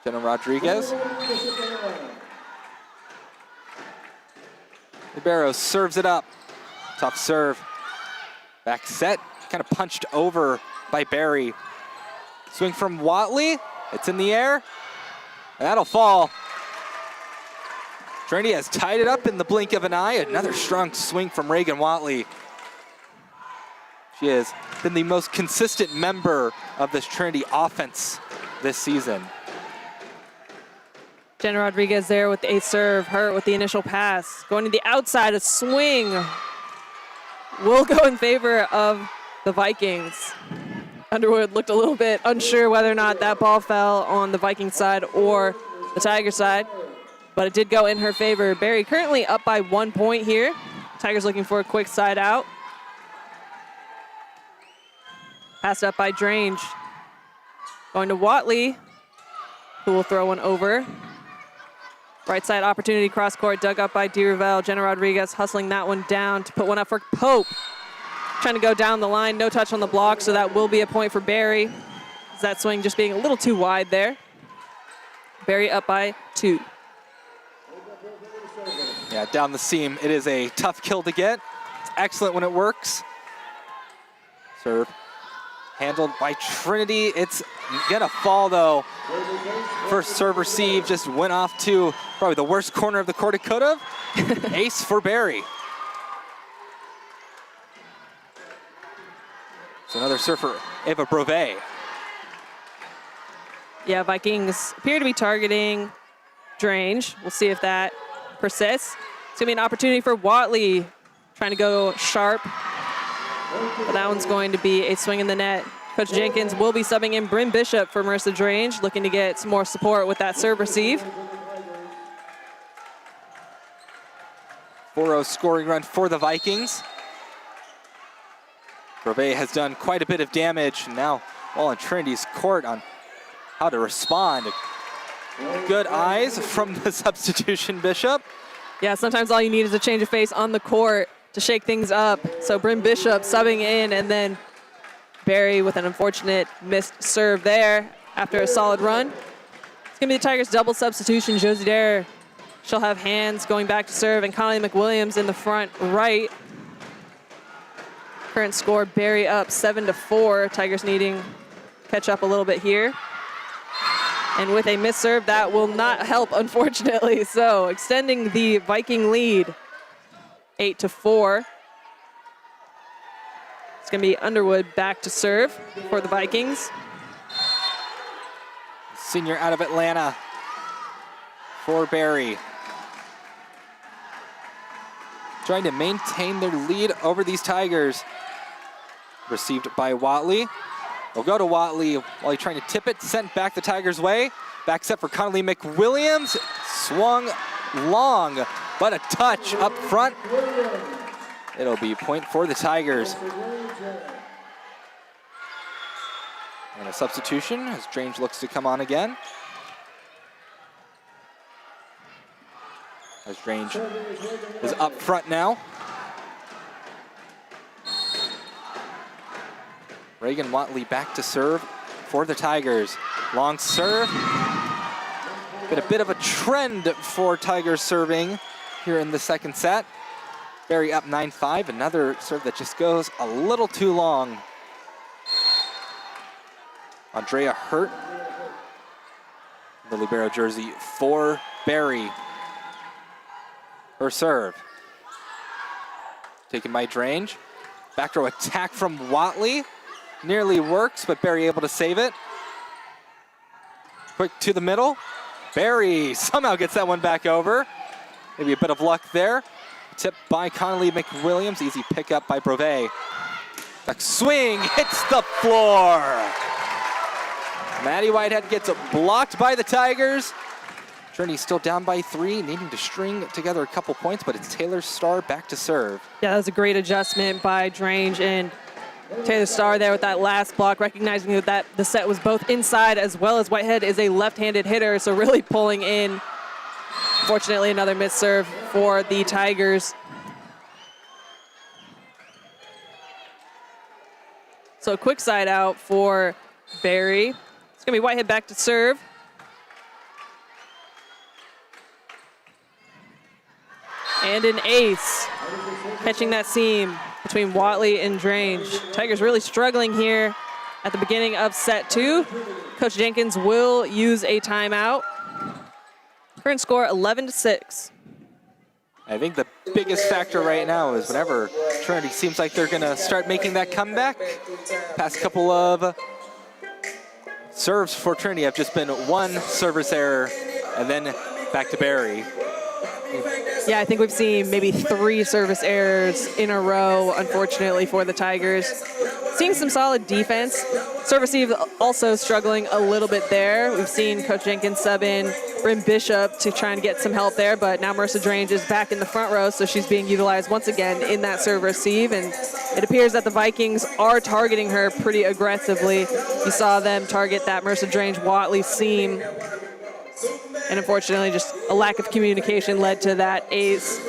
Jenna Rodriguez. Ribeiro serves it up. Tough serve. Back set, kind of punched over by Barry. Swing from Watley, it's in the air, and that'll fall. Trinity has tied it up in the blink of an eye. Another strong swing from Reagan Watley. She has been the most consistent member of this Trinity offense this season. Jenna Rodriguez there with a serve, Hurt with the initial pass. Going to the outside, a swing will go in favor of the Vikings. Underwood looked a little bit unsure whether or not that ball fell on the Viking side or the Tiger side, but it did go in her favor. Barry currently up by 1 point here. Tigers looking for a quick side out. Passed up by Drange. Going to Watley, who will throw one over. Right side opportunity, cross court, dug up by D. Ravel. Jenna Rodriguez hustling that one down to put one up for Pope. Trying to go down the line, no touch on the block, so that will be a point for Barry. That swing just being a little too wide there. Barry up by 2. Yeah, down the seam, it is a tough kill to get. It's excellent when it works. Serve handled by Trinity. It's gonna fall though. First serve receive just went off to probably the worst corner of the court it could have. Ace for Barry. It's another serve for Eva Brevet. Yeah, Vikings appear to be targeting Drange. We'll see if that persists. It's going to be an opportunity for Watley trying to go sharp. But that one's going to be a swing in the net. Coach Jenkins will be subbing in Bryn Bishop for Marissa Drange, looking to get some more support with that serve receive. 4-0 scoring run for the Vikings. Brevet has done quite a bit of damage. Now all in Trinity's court on how to respond. Good eyes from the substitution Bishop. Yeah, sometimes all you need is a change of face on the court to shake things up. So Bryn Bishop subbing in, and then Barry with an unfortunate missed serve there after a solid run. It's going to be the Tigers' double substitution. Josie Dare, she'll have hands going back to serve, and Connolly McWilliams in the front right. Current score, Barry up 7-4. Tigers needing to catch up a little bit here. And with a missed serve, that will not help, unfortunately. So extending the Viking lead, 8-4. It's going to be Underwood back to serve for the Vikings. Senior out of Atlanta for Barry. Trying to maintain their lead over these Tigers. Received by Watley. We'll go to Watley while he's trying to tip it. Sent back the Tigers' way. Back set for Connolly McWilliams. Swung long, but a touch up front. It'll be a point for the Tigers. And a substitution as Drange looks to come on again. As Drange is up front now. Reagan Watley back to serve for the Tigers. Long serve. Been a bit of a trend for Tigers serving here in the second set. Barry up 9-5. Another serve that just goes a little too long. Andrea Hurt, the libero jersey for Barry. Her serve. Taken by Drange. Back row attack from Watley. Nearly works, but Barry able to save it. Quick to the middle. Barry somehow gets that one back over. Maybe a bit of luck there. Tip by Connolly McWilliams. Easy pickup by Brevet. Back swing hits the floor. Maddie Whitehead gets blocked by the Tigers. Trinity still down by 3, needing to string together a couple points, but it's Taylor Starr back to serve. Yeah, that was a great adjustment by Drange, and Taylor Starr there with that last block, recognizing that the set was both inside as well as Whitehead is a left-handed hitter, so really pulling in. Fortunately, another missed serve for the Tigers. So a quick side out for Barry. It's going to be Whitehead back to serve. And an ace, catching that seam between Watley and Drange. Tigers really struggling here at the beginning of set 2. Coach Jenkins will use a timeout. Current score 11-6. I think the biggest factor right now is whenever Trinity seems like they're gonna start making that comeback. Past couple of serves for Trinity have just been one service error and then back to Barry. Yeah, I think we've seen maybe 3 service errors in a row, unfortunately, for the Tigers. Seeing some solid defense. Service receive also struggling a little bit there. We've seen Coach Jenkins sub in Bryn Bishop to try and get some help there, but now Marissa Drange is back in the front row, so she's being utilized once again in that serve receive, and it appears that the Vikings are targeting her pretty aggressively. You saw them target that Marissa Drange-Watley seam, and unfortunately just a lack of communication led to that ace.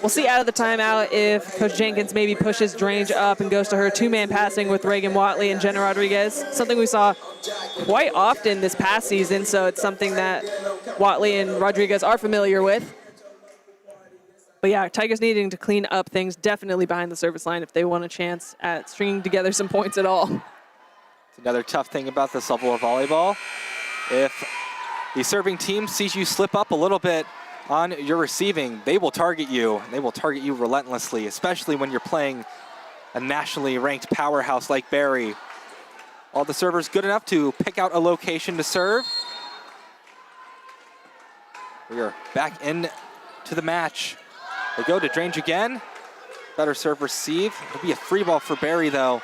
We'll see out of the timeout if Coach Jenkins maybe pushes Drange up and goes to her 2-man passing with Reagan Watley and Jenna Rodriguez, something we saw quite often this past season, so it's something that Watley and Rodriguez are familiar with. But yeah, Tigers needing to clean up things definitely behind the service line if they want a chance at stringing together some points at all. It's another tough thing about this level of volleyball. If the serving team sees you slip up a little bit on your receiving, they will target you. They will target you relentlessly, especially when you're playing a nationally ranked powerhouse like Barry. All the servers good enough to pick out a location to serve. We are back in to the match. They go to Drange again. Better serve receive. It'll be a free ball for Barry though.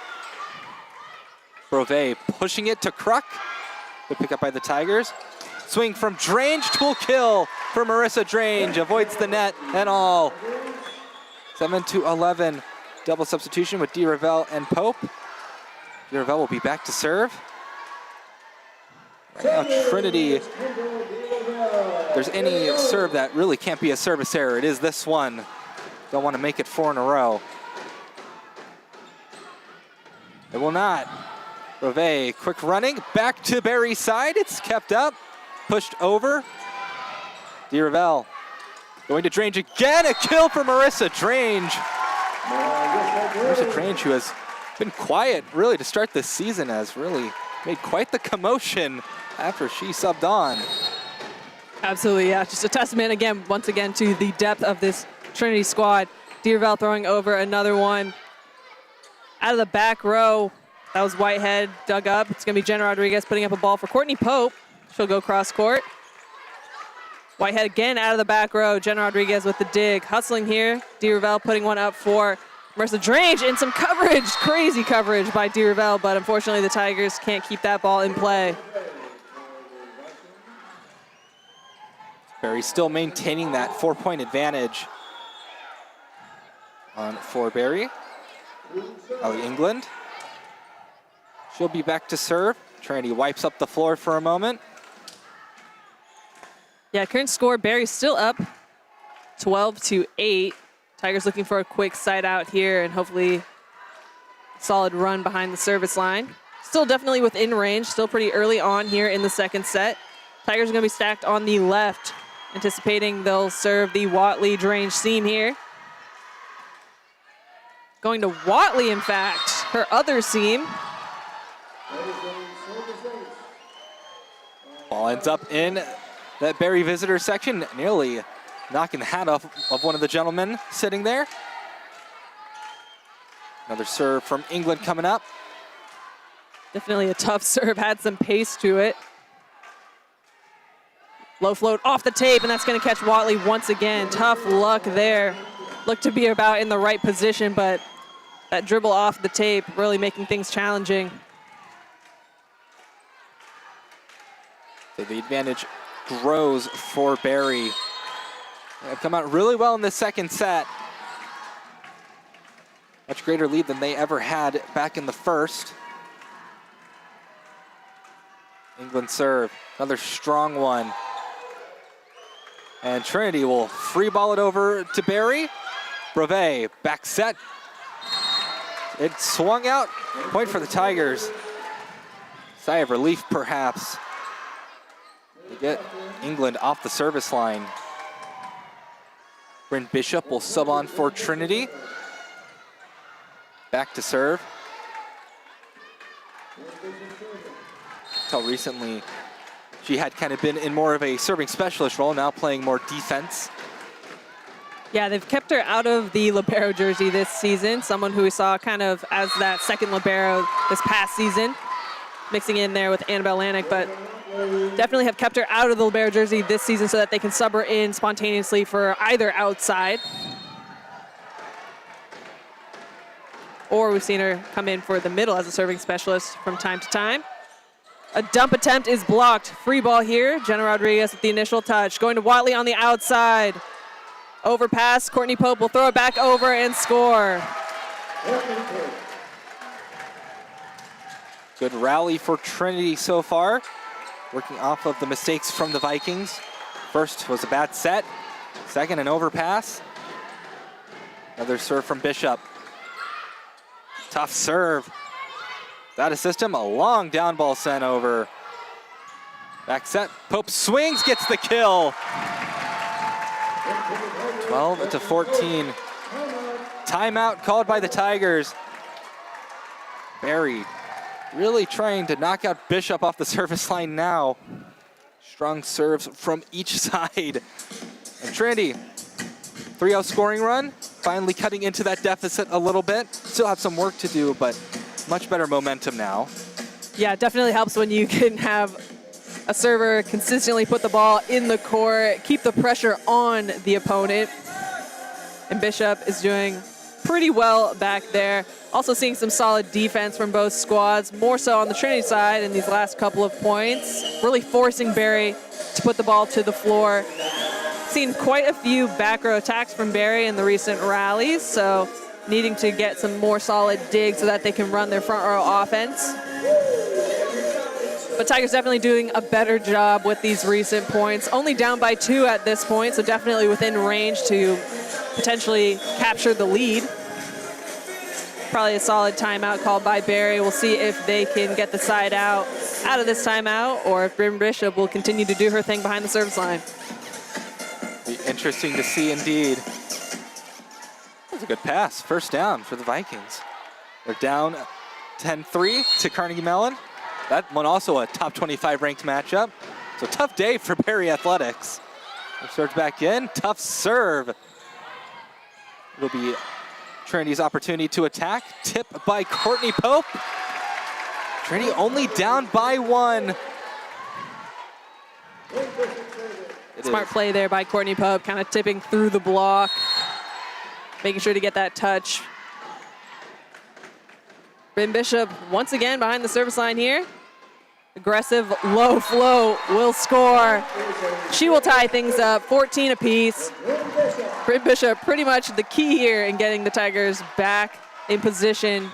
Brove pushing it to Kruk. Good pick up by the Tigers. Swing from Drange, tool kill for Marissa Drange. Avoids the net and all. 7-11. Double substitution with D. Ravel and Pope. D. Ravel will be back to serve. Right now, Trinity, if there's any serve that really can't be a service error, it is this one. Don't want to make it 4 in a row. It will not. Rove, quick running, back to Barry's side. It's kept up, pushed over. D. Ravel going to Drange again. A kill for Marissa Drange. Marissa Drange, who has been quiet really to start this season, has really made quite the commotion after she subbed on. Absolutely, yeah. Just a testament again, once again, to the depth of this Trinity squad. D. Ravel throwing over another one. Out of the back row, that was Whitehead, dug up. It's going to be Jenna Rodriguez putting up a ball for Courtney Pope. She'll go cross court. Whitehead again out of the back row. Jenna Rodriguez with the dig. Hustling here. D. Ravel putting one up for Marissa Drange, and some coverage, crazy coverage by D. Ravel, but unfortunately the Tigers can't keep that ball in play. Barry still maintaining that 4-point advantage on for Barry. Ellie England. She'll be back to serve. Trinity wipes up the floor for a moment. Yeah, current score, Barry's still up 12-8. Tigers looking for a quick side out here and hopefully solid run behind the service line. Still definitely within range, still pretty early on here in the second set. Tigers are going to be stacked on the left, anticipating they'll serve the Watley-Drange seam here. Going to Watley, in fact, her other seam. Ball ends up in that Barry visitor section, nearly knocking the hat off of one of the gentlemen sitting there. Another serve from England coming up. Definitely a tough serve, had some pace to it. Low float off the tape, and that's going to catch Watley once again. Tough luck there. Looked to be about in the right position, but that dribble off the tape really making things challenging. So the advantage grows for Barry. They've come out really well in the second set. Much greater lead than they ever had back in the first. England serve, another strong one. And Trinity will free ball it over to Barry. Brove, back set. It swung out, point for the Tigers. Sigh of relief, perhaps. They get England off the service line. Bryn Bishop will sub on for Trinity. Back to serve. Until recently, she had kind of been in more of a serving specialist role, now playing more defense. Yeah, they've kept her out of the libero jersey this season, someone who we saw kind of as that second libero this past season, mixing in there with Annabelle Lanik, but definitely have kept her out of the libero jersey this season so that they can sub her in spontaneously for either outside. Or we've seen her come in for the middle as a serving specialist from time to time. A dump attempt is blocked. Free ball here. Jenna Rodriguez with the initial touch. Going to Watley on the outside. Overpass. Courtney Pope will throw it back over and score. Good rally for Trinity so far. Working off of the mistakes from the Vikings. First was a bad set. Second, an overpass. Another serve from Bishop. Tough serve. That assist him, a long down ball sent over. Back set, Pope swings, gets the kill. 12-14. Timeout called by the Tigers. Barry really trying to knock out Bishop off the service line now. Strong serves from each side. And Trinity, 3-0 scoring run. finally cutting into that deficit a little bit. Still have some work to do, but much better momentum now. Yeah, it definitely helps when you can have a server consistently put the ball in the court, keep the pressure on the opponent. And Bishop is doing pretty well back there. Also seeing some solid defense from both squads, more so on the Trinity side in these last couple of points, really forcing Barry to put the ball to the floor. Seen quite a few back row attacks from Barry in the recent rallies, so needing to get some more solid digs so that they can run their front row offense. But Tigers definitely doing a better job with these recent points. Only down by 2 at this point, so definitely within range to potentially capture the lead. Probably a solid timeout called by Barry. We'll see if they can get the side out of this timeout, or if Bryn Bishop will continue to do her thing behind the service line. Be interesting to see indeed. That was a good pass. First down for the Vikings. They're down 10-3 to Carnegie Mellon. That one also a top 25 ranked matchup. So tough day for Barry Athletics. Serves back in, tough serve. It'll be Trinity's opportunity to attack. Tip by Courtney Pope. Trinity only down by 1. Smart play there by Courtney Pope, kind of tipping through the block, making sure to get that touch. Bryn Bishop once again behind the service line here. Aggressive, low flow will score. She will tie things up, 14 apiece. Bryn Bishop pretty much the key here in getting the Tigers back in position.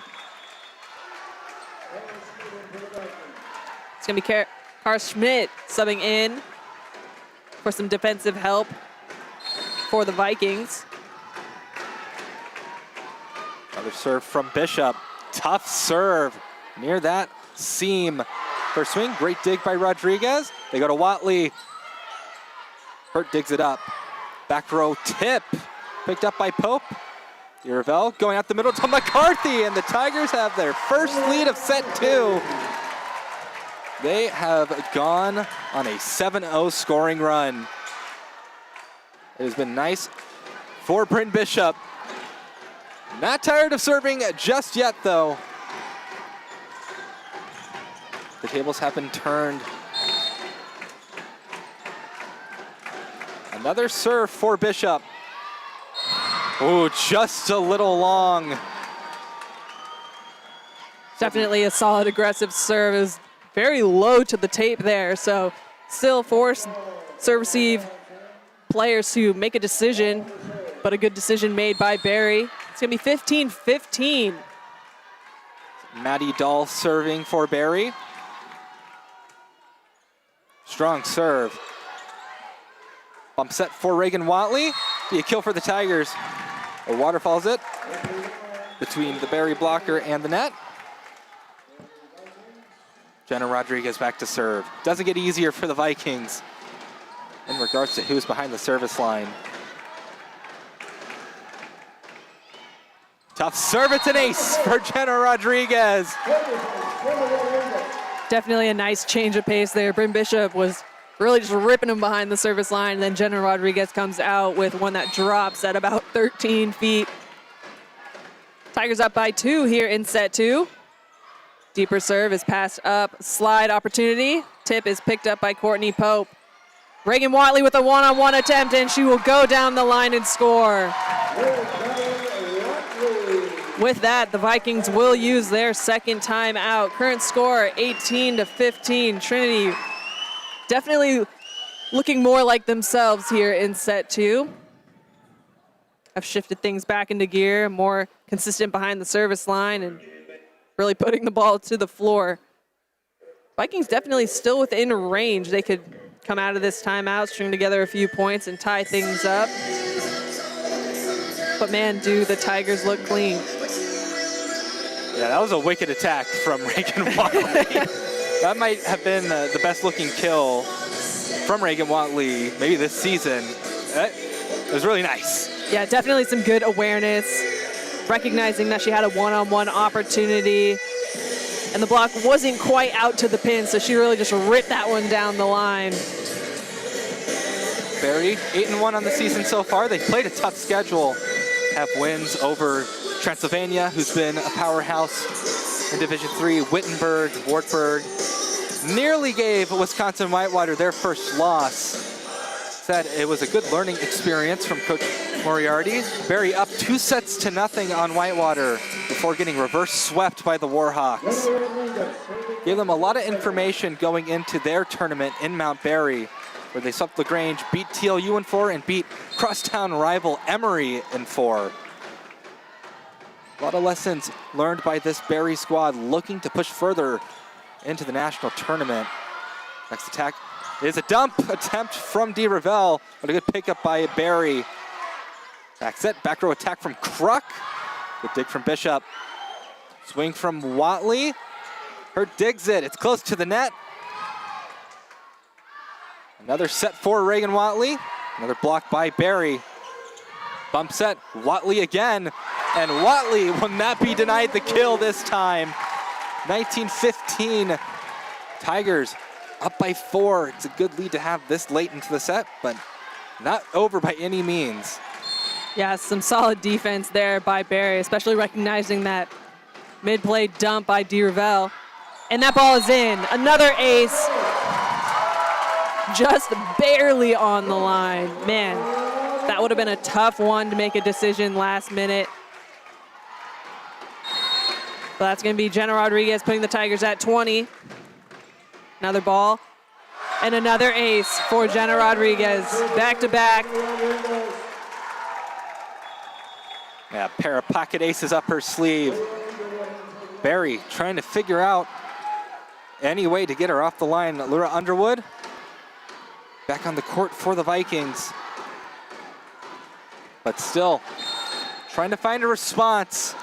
It's gonna be Cara Schmidt subbing in for some defensive help for the Vikings. Another serve from Bishop. Tough serve near that seam. First swing, great dig by Rodriguez. They go to Watley. Hurt digs it up. Back row tip, picked up by Pope. Iravel going out the middle to McCarthy, and the Tigers have their first lead of set 2. They have gone on a 7-0 scoring run. It has been nice for Bryn Bishop. Not tired of serving just yet, though. The tables have been turned. Another serve for Bishop. Oh, just a little long. Definitely a solid aggressive serve. It was very low to the tape there, so still force serve-receive players to make a decision, but a good decision made by Barry. It's gonna be 15-15. Maddie Dahl serving for Barry. Strong serve. Bump set for Reagan Watley. Be a kill for the Tigers. Or waterfalls it between the Barry blocker and the net. Jenna Rodriguez back to serve. Doesn't get easier for the Vikings in regards to who's behind the service line. Tough serve, it's an ace for Jenna Rodriguez. Definitely a nice change of pace there. Bryn Bishop was really just ripping him behind the service line, and then Jenna Rodriguez comes out with one that drops at about 13 feet. Tigers up by 2 here in set 2. Deeper serve is passed up. Slide opportunity. Tip is picked up by Courtney Pope. Reagan Watley with a one-on-one attempt, and she will go down the line and score. With that, the Vikings will use their second timeout. Current score 18-15. Trinity definitely looking more like themselves here in set 2. Have shifted things back into gear, more consistent behind the service line, and really putting the ball to the floor. Vikings definitely still within range. They could come out of this timeout, string together a few points, and tie things up. But man, do the Tigers look clean. Yeah, that was a wicked attack from Reagan Watley. That might have been the best looking kill from Reagan Watley maybe this season. It was really nice. Yeah, definitely some good awareness, recognizing that she had a one-on-one opportunity, and the block wasn't quite out to the pin, so she really just ripped that one down the line. Barry, 8-1 on the season so far. They played a tough schedule have wins over Transylvania, who's been a powerhouse in Division III, Wittenberg, Wartburg. Nearly gave Wisconsin Whitewater their first loss. Said it was a good learning experience from Coach Moriarty. Barry up 2-0 on Whitewater before getting reverse swept by the Warhawks. Gave them a lot of information going into their tournament in Mount Berry, where they swept LaGrange, beat TLU in 4, and beat crosstown rival Emory in 4. A lot of lessons learned by this Berry squad looking to push further into the national tournament. Next attack is a dump attempt from D. Ravel, but a good pickup by Barry. Back set, back row attack from Kruk. Good dig from Bishop. Swing from Watley. Hurt digs it, it's close to the net. Another set for Reagan Watley. Another block by Barry. Bump set, Watley again. And Watley will not be denied the kill this time. 19-15, Tigers up by 4. It's a good lead to have this late into the set, but not over by any means. Yeah, some solid defense there by Barry, especially recognizing that mid-play dump by D. Ravel. And that ball is in. Another ace. Just barely on the line. Man, that would have been a tough one to make a decision last minute. But that's going to be Jenna Rodriguez putting the Tigers at 20. Another ball. And another ace for Jenna Rodriguez. Back to back. Yeah, a pair of pocket aces up her sleeve. Barry trying to figure out any way to get her off the line. Laura Underwood back on the court for the Vikings. But still trying to find a response.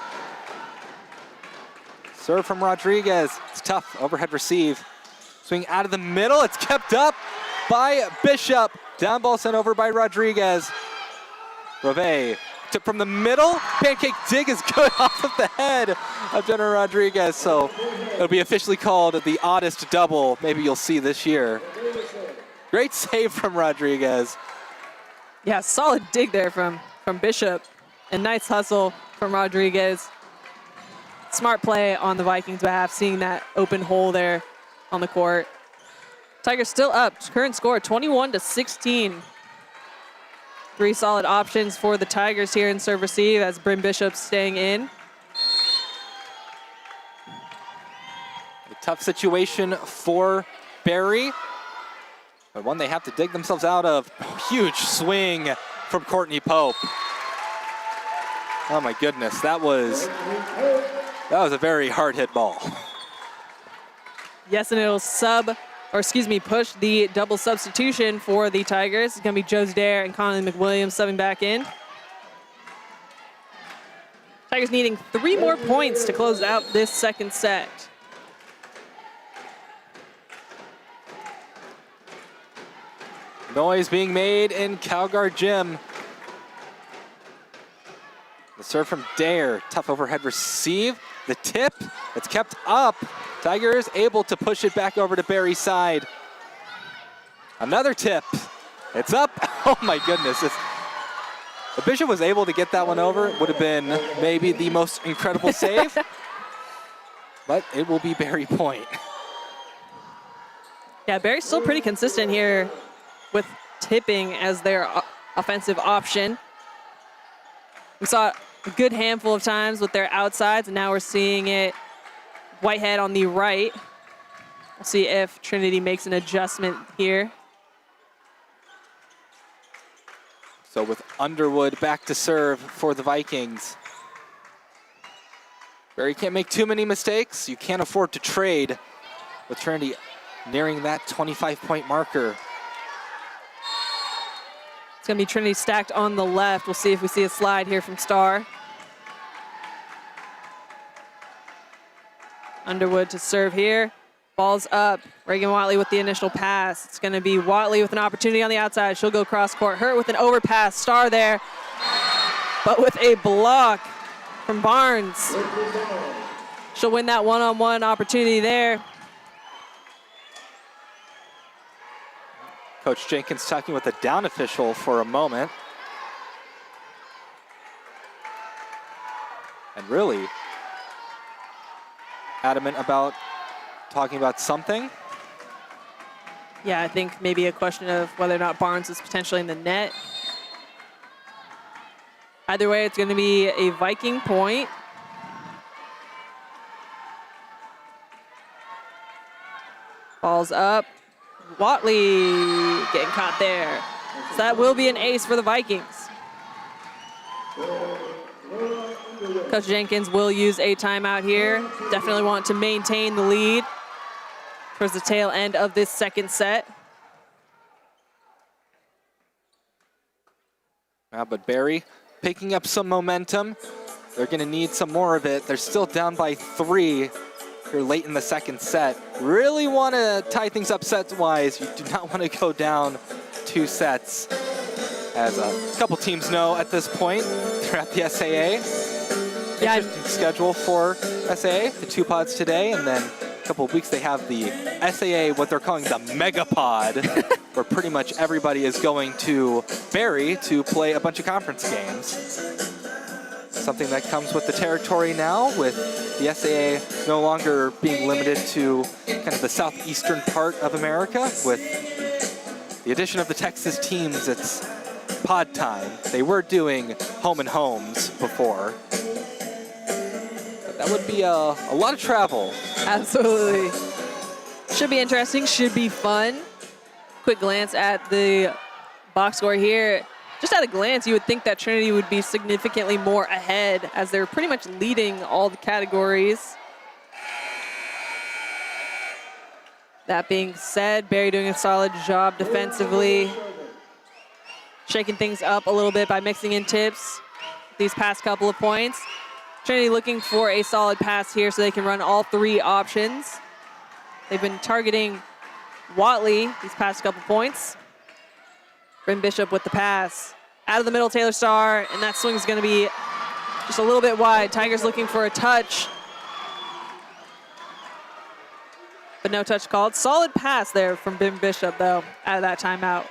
Serve from Rodriguez. It's tough. Overhead receive. Swing out of the middle. It's kept up by Bishop. Down ball sent over by Rodriguez. Reve took from the middle. Pancake dig is good off of the head of Jenna Rodriguez. So it'll be officially called the oddest double maybe you'll see this year. Great save from Rodriguez. Yeah, solid dig there from Bishop. And nice hustle from Rodriguez. Smart play on the Vikings' behalf, seeing that open hole there on the court. Tigers still up. Current score 21-16. 3 solid options for the Tigers here in serve receive as Bryn Bishop's staying in. A tough situation for Barry, but one they have to dig themselves out of. Huge swing from Courtney Pope. Oh my goodness, that was a very hard hit ball. Yes, and it'll push the double substitution for the Tigers. It's going to be Joe Dare and Connolly McWilliams subbing back in. Tigers needing 3 more points to close out this second set. Noise being made in Calgard Gym. The serve from Dare, tough overhead receive. The tip, it's kept up. Tigers able to push it back over to Barry's side. Another tip, it's up. Oh my goodness. If Bishop was able to get that one over, it would have been maybe the most incredible save. But it will be Barry point. Yeah, Barry's still pretty consistent here with tipping as their offensive option. We saw a good handful of times with their outsides, and now we're seeing it Whitehead on the right. We'll see if Trinity makes an adjustment here. So with Underwood back to serve for the Vikings. Barry can't make too many mistakes. You can't afford to trade with Trinity nearing that 25-point marker. It's going to be Trinity stacked on the left. We'll see if we see a slide here from Starr. Underwood to serve here. Ball's up. Reagan Watley with the initial pass. It's going to be Watley with an opportunity on the outside. She'll go cross court. Hurt with an overpass. Starr there, but with a block from Barnes. She'll win that one-on-one opportunity there. Coach Jenkins talking with the down official for a moment. and really adamant about talking about something. Yeah, I think maybe a question of whether or not Barnes is potentially in the net. Either way, it's going to be a Viking point. Ball's up. Watley getting caught there. So that will be an ace for the Vikings. Coach Jenkins will use a timeout here. Definitely want to maintain the lead towards the tail end of this second set. But Barry picking up some momentum. They're going to need some more of it. They're still down by 3 here late in the second set. Really want to tie things up set-wise. You do not want to go down 2 sets. As a couple teams know at this point, they're at the SAA. Yeah, Interesting schedule for SAA, the 2 pods today, and then a couple of weeks they have the SAA, what they're calling the Mega Pod, where pretty much everybody is going to Barrie to play a bunch of conference games. Something that comes with the territory now, with the SAA no longer being limited to kind of the southeastern part of America. With the addition of the Texas teams, it's pod time. They were doing home and homes before. But that would be a lot of travel. absolutely. Should be interesting, should be fun. Quick glance at the box score here. Just at a glance, you would think that Trinity would be significantly more ahead as they're pretty much leading all the categories. That being said, Barrie doing a solid job defensively. Shaking things up a little bit by mixing in tips these past couple of points. Trinity looking for a solid pass here so they can run all 3 options. They've been targeting Watley these past couple points. Bryn Bishop with the pass. Out of the middle, Taylor Starr, and that swing is going to be just a little bit wide. Tigers looking for a touch. But no touch called. Solid pass there from Bryn Bishop, though, out of that timeout.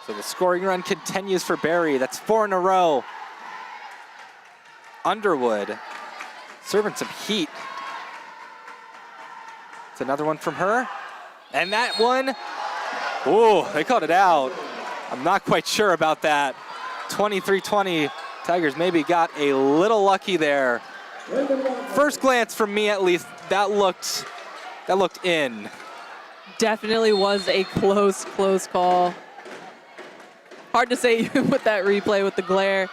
So the scoring run continues for Barrie. That's 4 in a row. Underwood serving some heat. It's another one from her. And that one, oh, they called it out. I'm not quite sure about that. 23-20, Tigers maybe got a little lucky there. First glance from me at least, that looked in. Definitely was a close call. Hard to say even with that replay with the glare.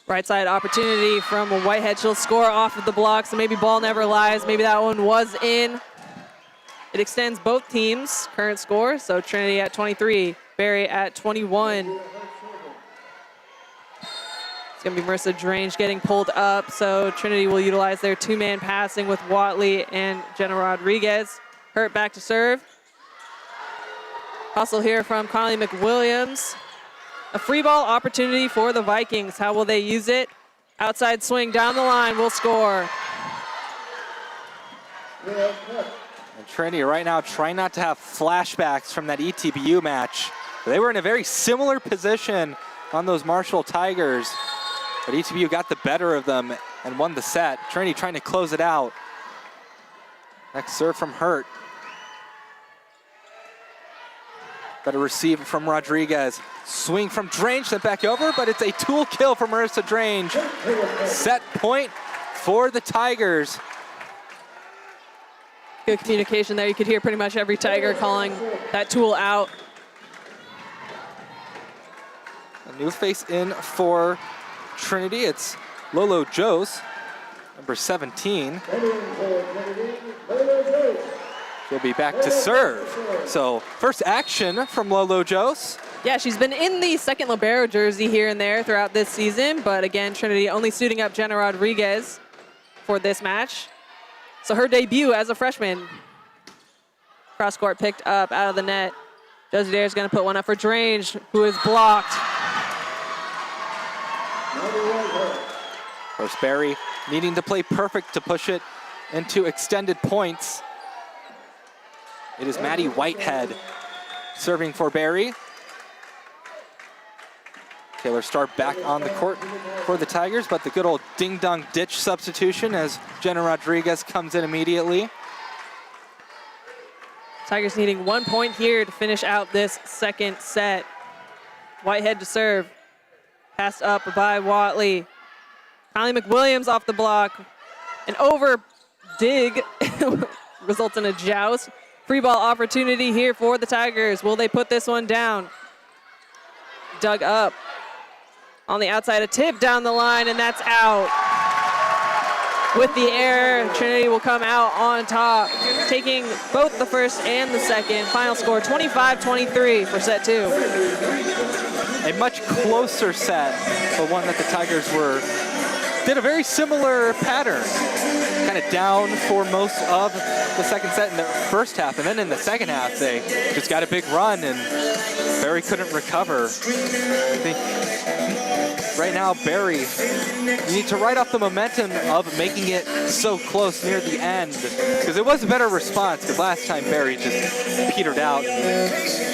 Right side opportunity from Whitehead. She'll score off of the block, so maybe ball never lies. Maybe that one was in. It extends both teams' current score, so Trinity at 23, Barrie at 21. It's gonna be Marissa Drange getting pulled up, so Trinity will utilize their 2-man passing with Watley and Jenna Rodriguez. Hurt back to serve. Hustle here from Conley McWilliams. A free ball opportunity for the Vikings. How will they use it? Outside swing down the line will score. And Trinity right now trying not to have flashbacks from that ETBU match. They were in a very similar position on those Marshall Tigers, but ETBU got the better of them and won the set. Trinity trying to close it out. Next serve from Hurt. Better receive from Rodriguez. Swing from Drange, sent back over, but it's a tool kill for Marissa Drange. Set point for the Tigers. Good communication there. You could hear pretty much every Tiger calling that tool out. A new face in for Trinity. It's Lolo Jose, number 17. She'll be back to serve. So first action from Lolo Jose. Yeah, she's been in the second libero jersey here and there throughout this season, but again, Trinity only suiting up Jenna Rodriguez for this match. So her debut as a freshman. Cross court picked up out of the net. Josie Dare's gonna put one up for Drange, who is blocked. Of course, Barrie needing to play perfect to push it into extended points. It is Maddie Whitehead serving for Barrie. Taylor Starr back on the court for the Tigers, but the good old ding-dong ditch substitution as Jenna Rodriguez comes in immediately. Tigers needing 1 point here to finish out this second set. Whitehead to serve. Passed up by Watley. Kylie McWilliams off the block. An over dig results in a joust. Free ball opportunity here for the Tigers. Will they put this one down? Dug up. On the outside, a tip down the line, and that's out. With the error, Trinity will come out on top, taking both the first and the second. Final score, 25-23 for set 2. A much closer set, but one that the Tigers did a very similar pattern. Kind of down for most of the second set in the first half, and then in the second half, they just got a big run, and Barry couldn't recover. I think right now, Barry, you need to write off the momentum of making it so close near the end, because it was a better response, because last time Barry just petered out and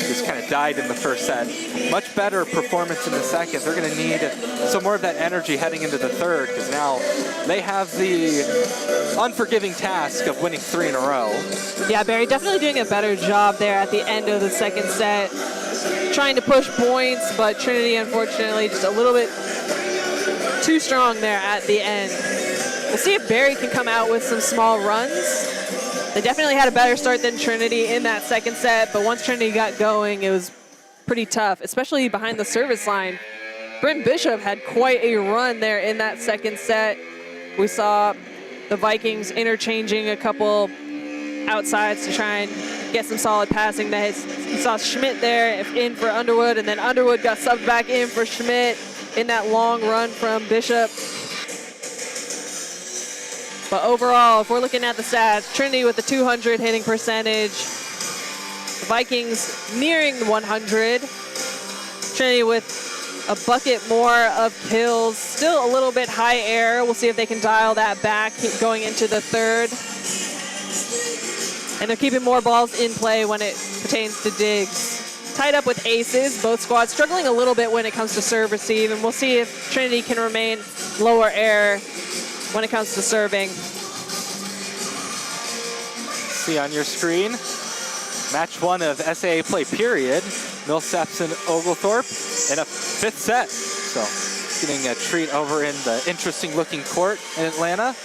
just kind of died in the first set. Much better performance in the second. They're going to need some more of that energy heading into the third, because now they have the unforgiving task of winning 3 in a row. Yeah, Barry definitely doing a better job there at the end of the second set, trying to push points, but Trinity, unfortunately, just a little bit too strong there at the end. We'll see if Barry can come out with some small runs. They definitely had a better start than Trinity in that second set, but once Trinity got going, it was pretty tough, especially behind the service line. Bryn Bishop had quite a run there in that second set. We saw the Vikings interchanging a couple outsides to try and get some solid passing. You saw Schmidt there in for Underwood, and then Underwood got subbed back in for Schmidt in that long run from Bishop. But overall, if we're looking at the stats, Trinity with the 200 hitting percentage, the Vikings nearing 100. Trinity with a bucket more of kills, still a little bit high air. We'll see if they can dial that back going into the third. And they're keeping more balls in play when it pertains to digs. Tied up with aces, both squads struggling a little bit when it comes to serve receive, and we'll see if Trinity can remain lower air when it comes to serving. See on your screen, match 1 of SAA play period. Millsaps and Oglethorpe in a 5th set. So getting a treat over in the interesting looking court in Atlanta.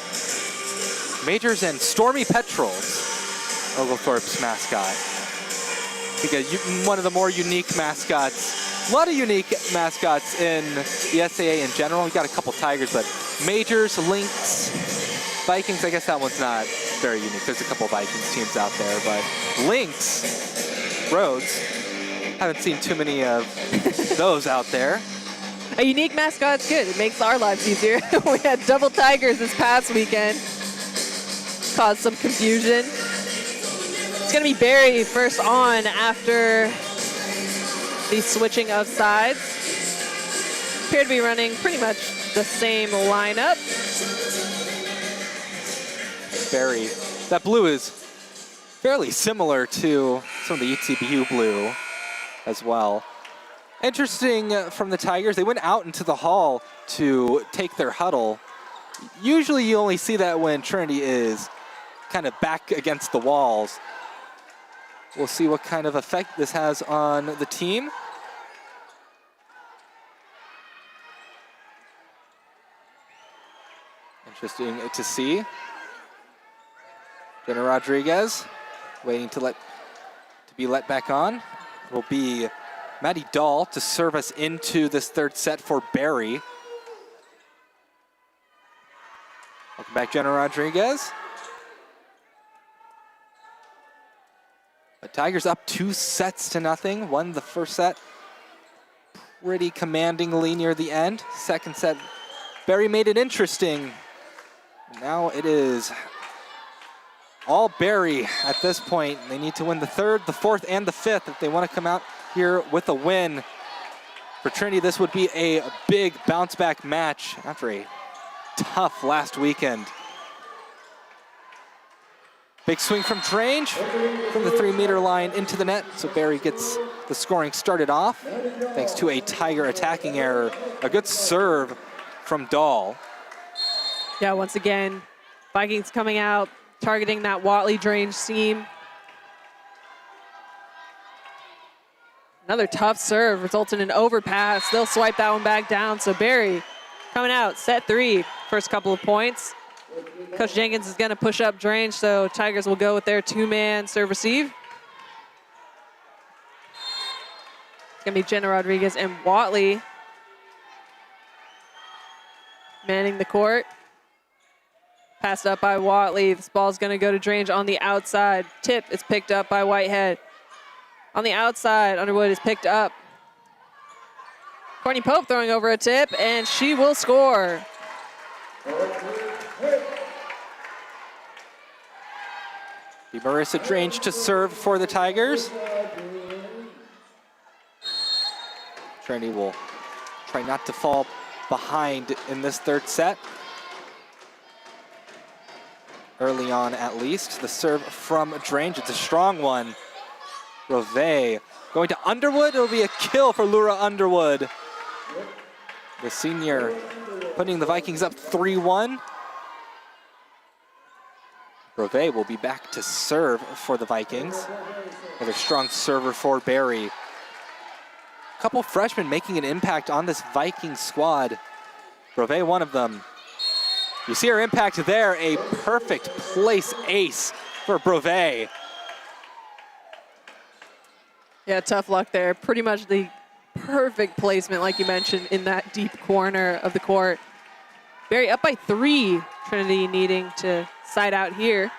Majors and Stormy Petrels, Oglethorpe's mascot. I think one of the more unique mascots. A lot of unique mascots in the SAA in general. We've got a couple Tigers, but Majors, Lynx, Vikings, I guess that one's not very unique. There's a couple Vikings teams out there, but Lynx, Rhodes, haven't seen too many of those out there. A unique mascot's good. It makes our lives easier. We had double Tigers this past weekend. Caused some confusion. It's going to be Barry first on after the switching of sides. Appear to be running pretty much the same lineup. Barry, that blue is fairly similar to some of the ETBU blue as well. Interesting from the Tigers, they went out into the hall to take their huddle. Usually you only see that when Trinity is kind of back against the walls. We'll see what kind of effect this has on the team. Interesting to see. Jenna Rodriguez waiting to be let back on. Will be Maddie Dahl to serve us into this third set for Barry. Welcome back, Jenna Rodriguez. The Tigers up 2-0. Won the first set pretty commandingly near the end. Second set, Barry made it interesting. Now it is all Barry at this point. They need to win the third, the fourth, and the fifth if they want to come out here with a win. For Trinity, this would be a big bounce back match after a tough last weekend. Big swing from Drange from the 3-meter line into the net. So Barry gets the scoring started off thanks to a Tiger attacking error. A good serve from Dahl. Yeah, once again, Vikings coming out, targeting that Watley Drange seam. Another tough serve results in an overpass. They'll swipe that one back down. So Barry coming out, set 3, first couple of points. Coach Jenkins is going to push up Drange, so Tigers will go with their 2-man serve receive. It's going to be Jenna Rodriguez and Watley manning the court. Passed up by Watley. This ball's going to go to Drange on the outside. Tip is picked up by Whitehead. On the outside, Underwood is picked up. Courtney Pope throwing over a tip, and she will score. The Marissa Drange to serve for the Tigers. Trinity will try not to fall behind in this third set. Early on, at least. The serve from Drange, it's a strong one. Rove going to Underwood. It'll be a kill for Laura Underwood. The senior putting the Vikings up 3-1. Rove will be back to serve for the Vikings. Another strong server for Barry. A couple freshmen making an impact on this Vikings squad. Rove, one of them. You see her impact there, a perfect place ace for Brove. Yeah, tough luck there. Pretty much the perfect placement, like you mentioned, in that deep corner of the court. Barry up by 3. Trinity needing to side out here.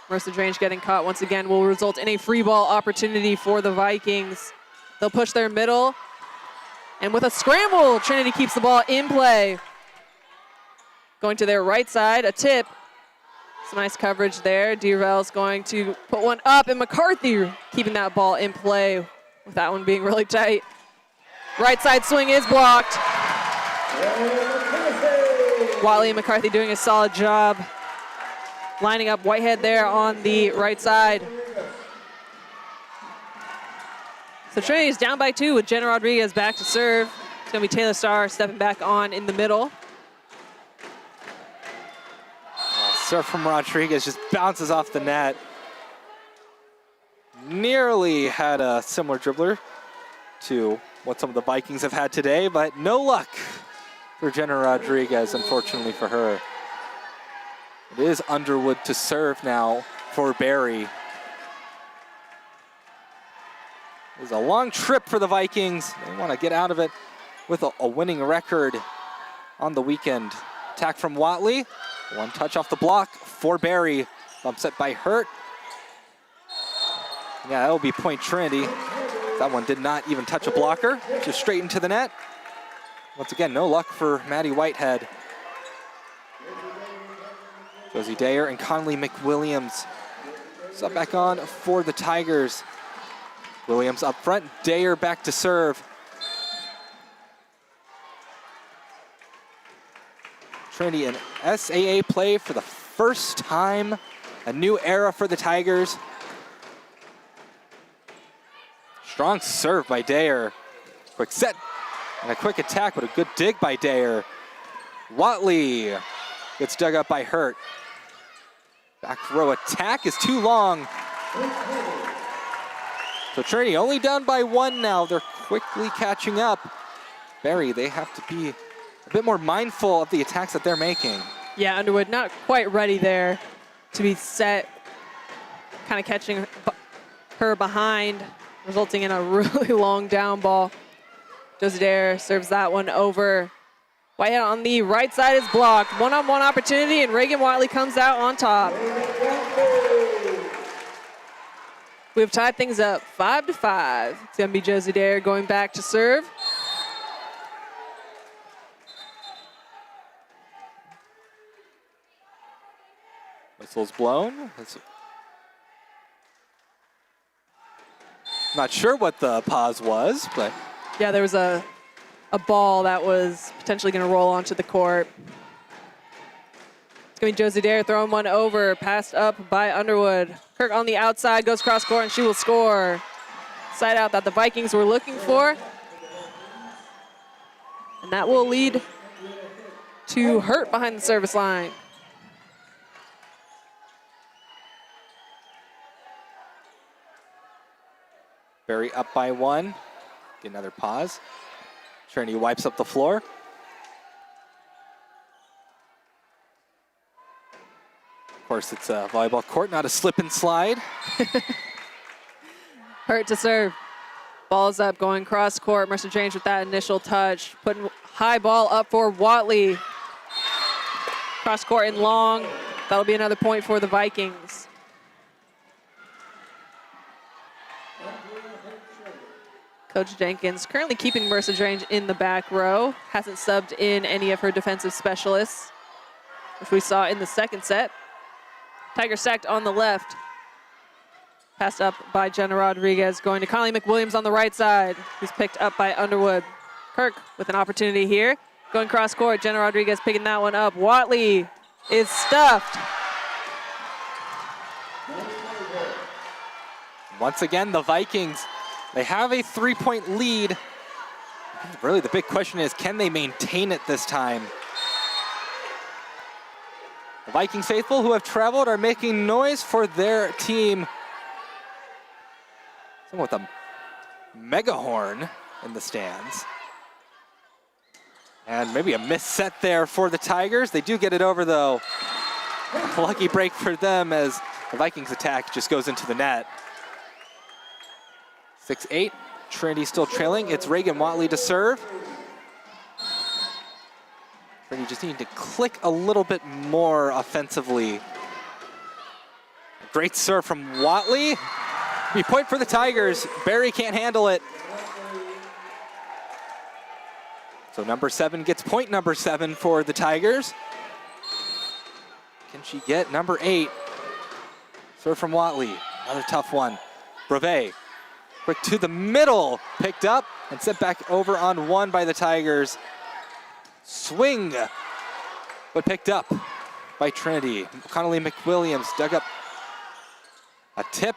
Marissa Drange getting caught once again will result in a free ball opportunity for the Vikings. They'll push their middle. And with a scramble, Trinity keeps the ball in play. Going to their right side, a tip. Some nice coverage there. Deervell's going to put one up, and McCarthy keeping that ball in play with that one being really tight. Right side swing is blocked. Watley and McCarthy doing a solid job lining up Whitehead there on the right side. So Trinity is down by 2 with Jenna Rodriguez back to serve. It's going to be Taylor Starr stepping back on in the middle. Serve from Rodriguez just bounces off the net. Nearly had a similar dribbler to what some of the Vikings have had today, but no luck for Jenna Rodriguez, unfortunately for her. It is Underwood to serve now for Barry. It was a long trip for the Vikings. They want to get out of it with a winning record on the weekend. Attack from Watley. One touch off the block for Barry. Bump set by Hurt. Yeah, that will be point Trinity. That one did not even touch a blocker. Just straight into the net. Once again, no luck for Maddie Whitehead. Josie Dayer and Conley McWilliams. Sub back on for the Tigers. Williams up front. Dayer back to serve. Trinity in SAA play for the first time. A new era for the Tigers. Strong serve by Dayer. Quick set and a quick attack, but a good dig by Dayer. Watley gets dug up by Hurt. Back row attack is too long. So Trinity only down by 1 now. They're quickly catching up. Barry, they have to be a bit more mindful of the attacks that they're making. Yeah, Underwood not quite ready there to be set. Kind of catching her behind, resulting in a really long down ball. Josie Dayer serves that one over. Whitehead on the right side is blocked. One-on-one opportunity, and Reagan Watley comes out on top. We've tied things up 5-5. It's going to be Josie Dayer going back to serve. Whistle's blown. Not sure what the pause was, but yeah, there was a ball that was potentially going to roll onto the court. It's going to be Josie Dare throwing one over, passed up by Underwood. Kirk on the outside, goes cross court, and she will score. Side out that the Vikings were looking for. And that will lead to Hurt behind the service line. Barry up by 1. Get another pause. Trinity wipes up the floor. Of course, it's a volleyball court, not a slip and slide. Hurt to serve. Ball's up, going cross court. Mercer Strange with that initial touch. Putting high ball up for Watley. Cross court and long. That'll be another point for the Vikings. Coach Jenkins currently keeping Mercer Strange in the back row. Hasn't subbed in any of her defensive specialists, which we saw in the second set. Tiger stacked on the left. Passed up by Jenna Rodriguez, going to Conley McWilliams on the right side, who's picked up by Underwood. Kirk with an opportunity here. Going cross court, Jenna Rodriguez picking that one up. Watley is stuffed. Once again, the Vikings, they have a 3-point lead. Really, the big question is, can they maintain it this time? The Vikings faithful who have traveled are making noise for their team. Someone with a mega horn in the stands. And maybe a missed set there for the Tigers. They do get it over, though. A lucky break for them as the Vikings attack just goes into the net. 6-8, Trinity still trailing. It's Reagan Watley to serve. Trinity just need to click a little bit more offensively. A great serve from Watley. Be point for the Tigers. Barry can't handle it. So number 7 gets point number 7 for the Tigers. Can she get number 8? Serve from Watley. Another tough one. Brevet. Quick to the middle. Picked up and sent back over on 1 by the Tigers. Swing, but picked up by Trinity. Connolly McWilliams dug up a tip,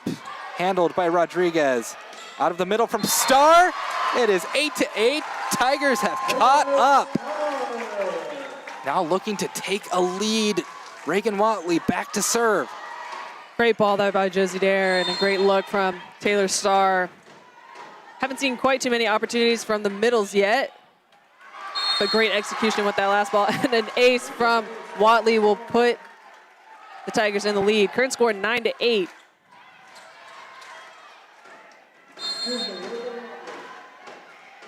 handled by Rodriguez. Out of the middle from Starr. It is 8-8. Tigers have caught up. Now looking to take a lead. Reagan Watley back to serve. Great ball there by Josie Dare and a great look from Taylor Starr. Haven't seen quite too many opportunities from the middles yet, but great execution with that last ball. And an ace from Watley will put the Tigers in the lead. Current score 9-8.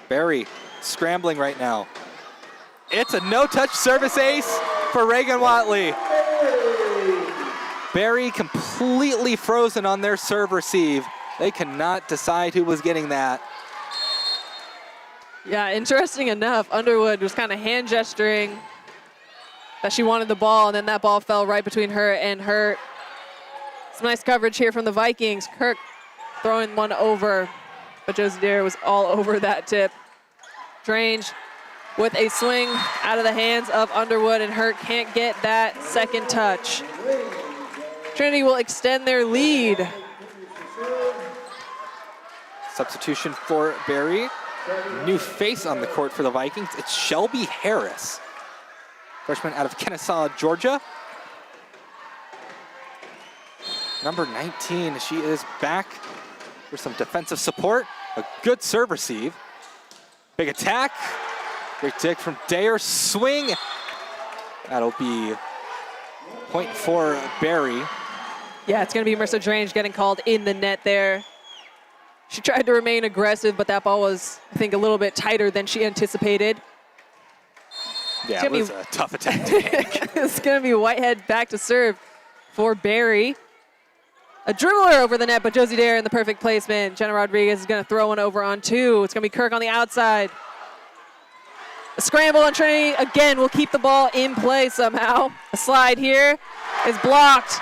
Barry scrambling right now. It's a no-touch service ace for Reagan Watley. Barry completely frozen on their serve receive. They cannot decide who was getting that. Yeah, interesting enough, Underwood was kind of hand gesturing that she wanted the ball, and then that ball fell right between her and Hurt. Some nice coverage here from the Vikings. Kirk throwing one over, but Josie Dare was all over that tip. Strange with a swing out of the hands of Underwood, and Hurt can't get that second touch. Trinity will extend their lead. Substitution for Barry. New face on the court for the Vikings. It's Shelby Harris, freshman out of Kennesaw, Georgia. Number 19, she is back for some defensive support. A good serve receive. Big attack. Great dig from Dare. Swing. That'll be point for Barry. Yeah, it's going to be Mercer Drange getting called in the net there. She tried to remain aggressive, but that ball was, I think, a little bit tighter than she anticipated. Yeah, it was a tough attack to make. It's going to be Whitehead back to serve for Barry. A dribbler over the net, but Josie Dare in the perfect placement. Jenna Rodriguez is going to throw one over on 2. It's going to be Kirk on the outside. A scramble on Trinity. Again, will keep the ball in play somehow. A slide here is blocked.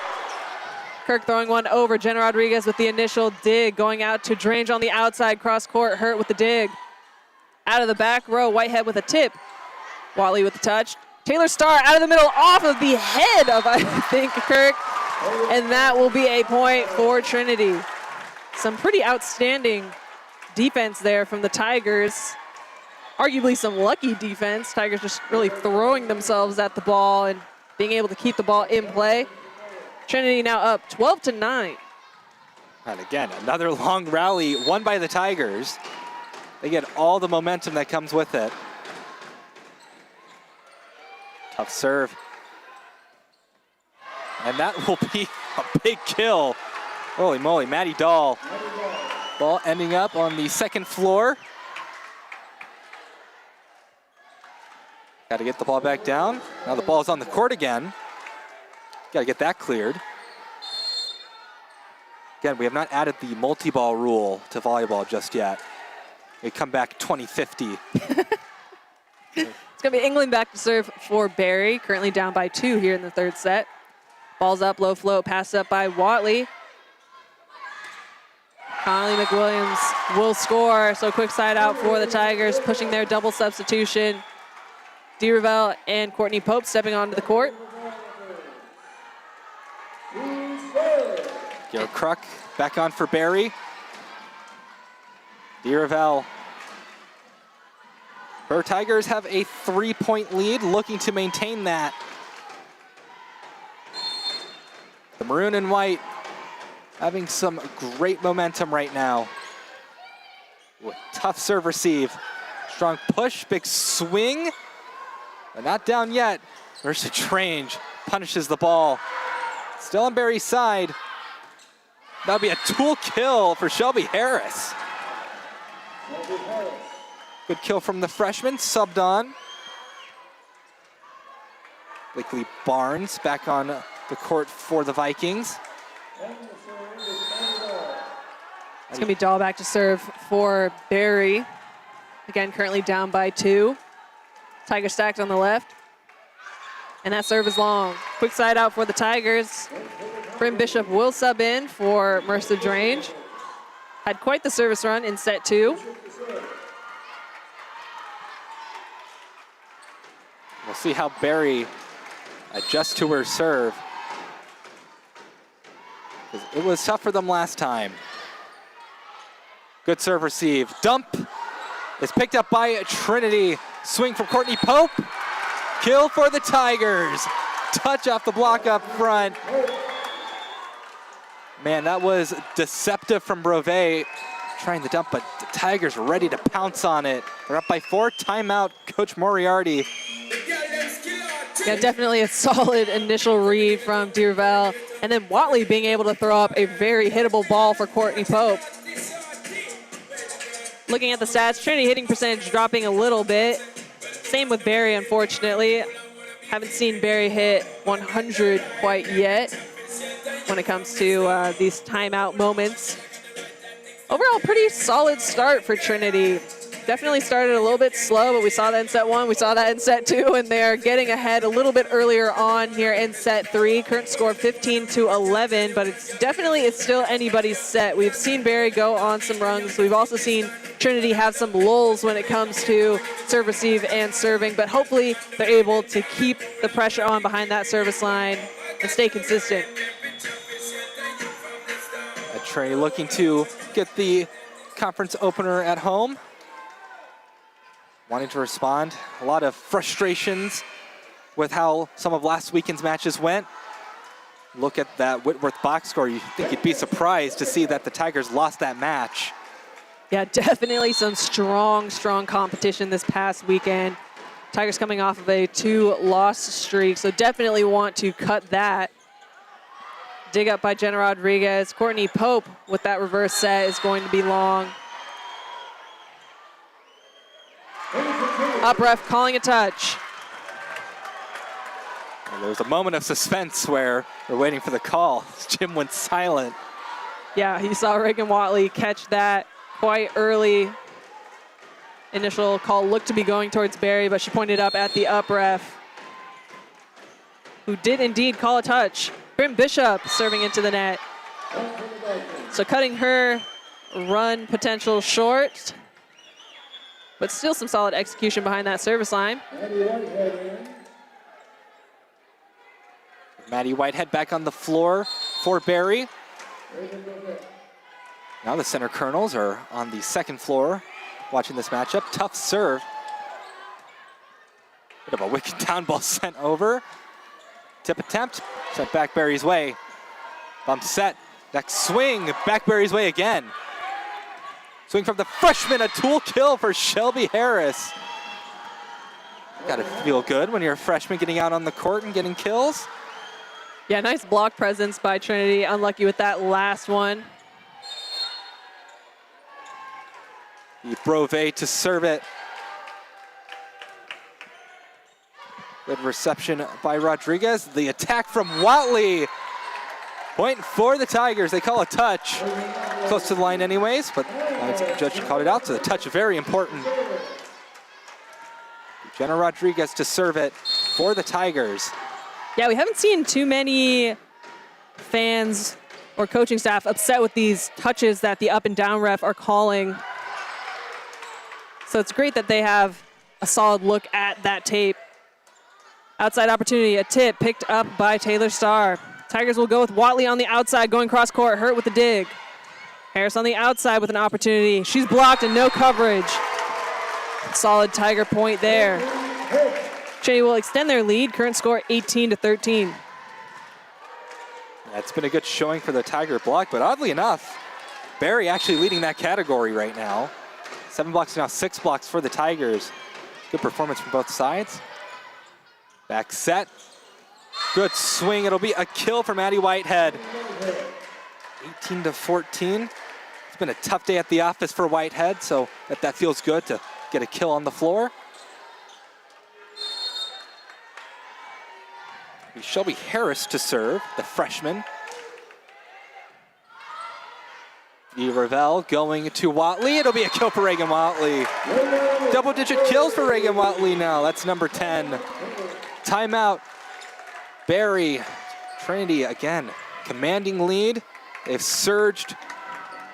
Kirk throwing one over. Jenna Rodriguez with the initial dig, going out to Drange on the outside. Cross court, Hurt with the dig. Out of the back row, Whitehead with a tip. Watley with the touch. Taylor Starr out of the middle off of the head of, I think, Kirk. And that will be a point for Trinity. Some pretty outstanding defense there from the Tigers. Arguably some lucky defense. Tigers just really throwing themselves at the ball and being able to keep the ball in play. Trinity now up 12-9. And again, another long rally won by the Tigers. They get all the momentum that comes with it. Tough serve. And that will be a big kill. Holy moly, Maddie Dahl. Ball ending up on the second floor. Got to get the ball back down. Now the ball's on the court again. Got to get that cleared. Again, we have not added the multi-ball rule to volleyball just yet. They come back 2050. It's going to be England back to serve for Barry, currently down by 2 here in the third set. Ball's up, low float, pass up by Watley. Connolly McWilliams will score, so quick side out for the Tigers, pushing their double substitution. DeRavel and Courtney Pope stepping onto the court. Gil Kruk back on for Barry. DeRavel. Her Tigers have a 3-point lead, looking to maintain that. The maroon and white having some great momentum right now. Ooh, tough serve receive. Strong push, big swing. But not down yet. Marissa Trange punishes the ball. Still on Barry's side. That'll be a dual kill for Shelby Harris. Good kill from the freshman, subbed on. Blakely Barnes back on the court for the Vikings. It's going to be Dahl back to serve for Barry. Again, currently down by 2. Tiger stacked on the left. And that serve is long. Quick side out for the Tigers. Bryn Bishop will sub in for Marissa Drange. Had quite the service run in set 2. We'll see how Barry adjusts to her serve. It was tough for them last time. Good serve receive. Dump is picked up by Trinity. Swing from Courtney Pope. Kill for the Tigers. Touch off the block up front. Man, that was deceptive from Brevet trying to dump, but the Tigers are ready to pounce on it. They're up by 4. Timeout, Coach Moriarty. Yeah, definitely a solid initial read from DeRavel. And then Watley being able to throw up a very hittable ball for Courtney Pope. Looking at the stats, Trinity hitting percentage dropping a little bit. Same with Barry, unfortunately. Haven't seen Barry hit 100 quite yet when it comes to these timeout moments. Overall, pretty solid start for Trinity. Definitely started a little bit slow, but we saw that in set 1, we saw that in set 2, and they're getting ahead a little bit earlier on here in set 3. Current score 15-11, but it's still anybody's set. We've seen Barry go on some runs. We've also seen Trinity have some lulls when it comes to serve receive and serving, but hopefully they're able to keep the pressure on behind that service line and stay consistent. Trinity looking to get the conference opener at home. Wanting to respond. A lot of frustrations with how some of last weekend's matches went. Look at that Whitworth box score. You think you'd be surprised to see that the Tigers lost that match. Yeah, definitely some strong competition this past weekend. Tigers coming off of a 2-loss streak, so definitely want to cut that. Dig up by Jenna Rodriguez. Courtney Pope with that reverse set is going to be long. Up ref calling a touch. And there was a moment of suspense where we're waiting for the call. Jim went silent. Yeah, he saw Reagan Watley catch that quite early. Initial call looked to be going towards Barry, but she pointed up at the up ref, who did indeed call a touch. Bryn Bishop serving into the net. So cutting her run potential short, but still some solid execution behind that service line. Maddie Whitehead back on the floor for Barry. Now the center Colonels are on the second floor watching this matchup. Tough serve. Bit of a wicked down ball sent over. Tip attempt, sent back Barry's way. Bump set, next swing, back Barry's way again. Swing from the freshman, a tool kill for Shelby Harris. Gotta feel good when you're a freshman getting out on the court and getting kills. Yeah, nice block presence by Trinity. Unlucky with that last one. The Brove to serve it. Good reception by Rodriguez. The attack from Watley. Point for the Tigers. They call a touch. Close to the line anyways, but the judge called it out, so the touch very important. Jenna Rodriguez to serve it for the Tigers. Yeah, we haven't seen too many fans or coaching staff upset with these touches that the up and down ref are calling. So it's great that they have a solid look at that tape. Outside opportunity, a tip picked up by Taylor Starr. Tigers will go with Watley on the outside, going cross court, hurt with the dig. Harris on the outside with an opportunity. She's blocked and no coverage. Solid Tiger point there. Trinity will extend their lead, current score 18-13. That's been a good showing for the Tiger block, but oddly enough, Barry actually leading that category right now. 7 blocks now, 6 blocks for the Tigers. Good performance from both sides. Back set. Good swing. It'll be a kill for Maddie Whitehead. 18-14. It's been a tough day at the office for Whitehead, so that feels good to get a kill on the floor. Shelby Harris to serve, the freshman. The Ravel going to Watley. It'll be a kill for Reagan Watley. Double-digit kills for Reagan Watley now. That's number 10. Timeout. Barry, Trinity again, commanding lead. They've surged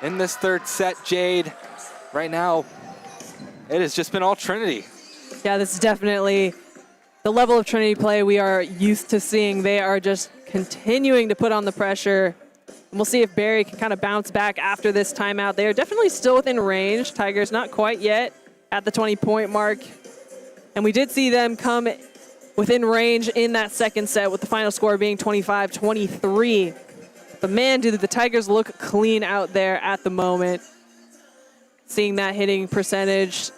in this third set, Jade. Right now, it has just been all Trinity. Yeah, this is definitely the level of Trinity play we are used to seeing. They are just continuing to put on the pressure. And we'll see if Barry can kind of bounce back after this timeout. They are definitely still within range. Tigers not quite yet at the 20-point mark. And we did see them come within range in that second set with the final score being 25-23. But man, do the Tigers look clean out there at the moment. Seeing that hitting percentage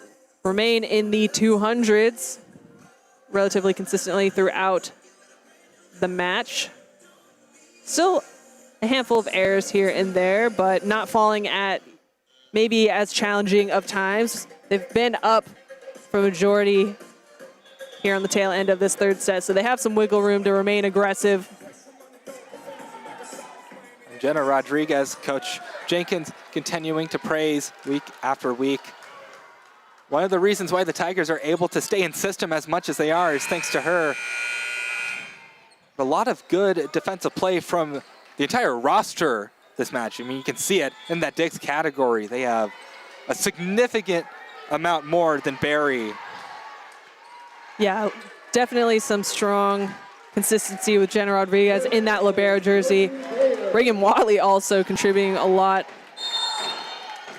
remain in the 200s relatively consistently throughout the match. Still a handful of errors here and there, but not falling at maybe as challenging of times. They've been up for majority here on the tail end of this third set, so they have some wiggle room to remain aggressive. Jenna Rodriguez, Coach Jenkins continuing to praise week after week. One of the reasons why the Tigers are able to stay in system as much as they are is thanks to her. A lot of good defensive play from the entire roster this match. I mean, you can see it in that Diggs category. They have a significant amount more than Barry. Yeah, definitely some strong consistency with Jenna Rodriguez in that libero jersey. Reagan Watley also contributing a lot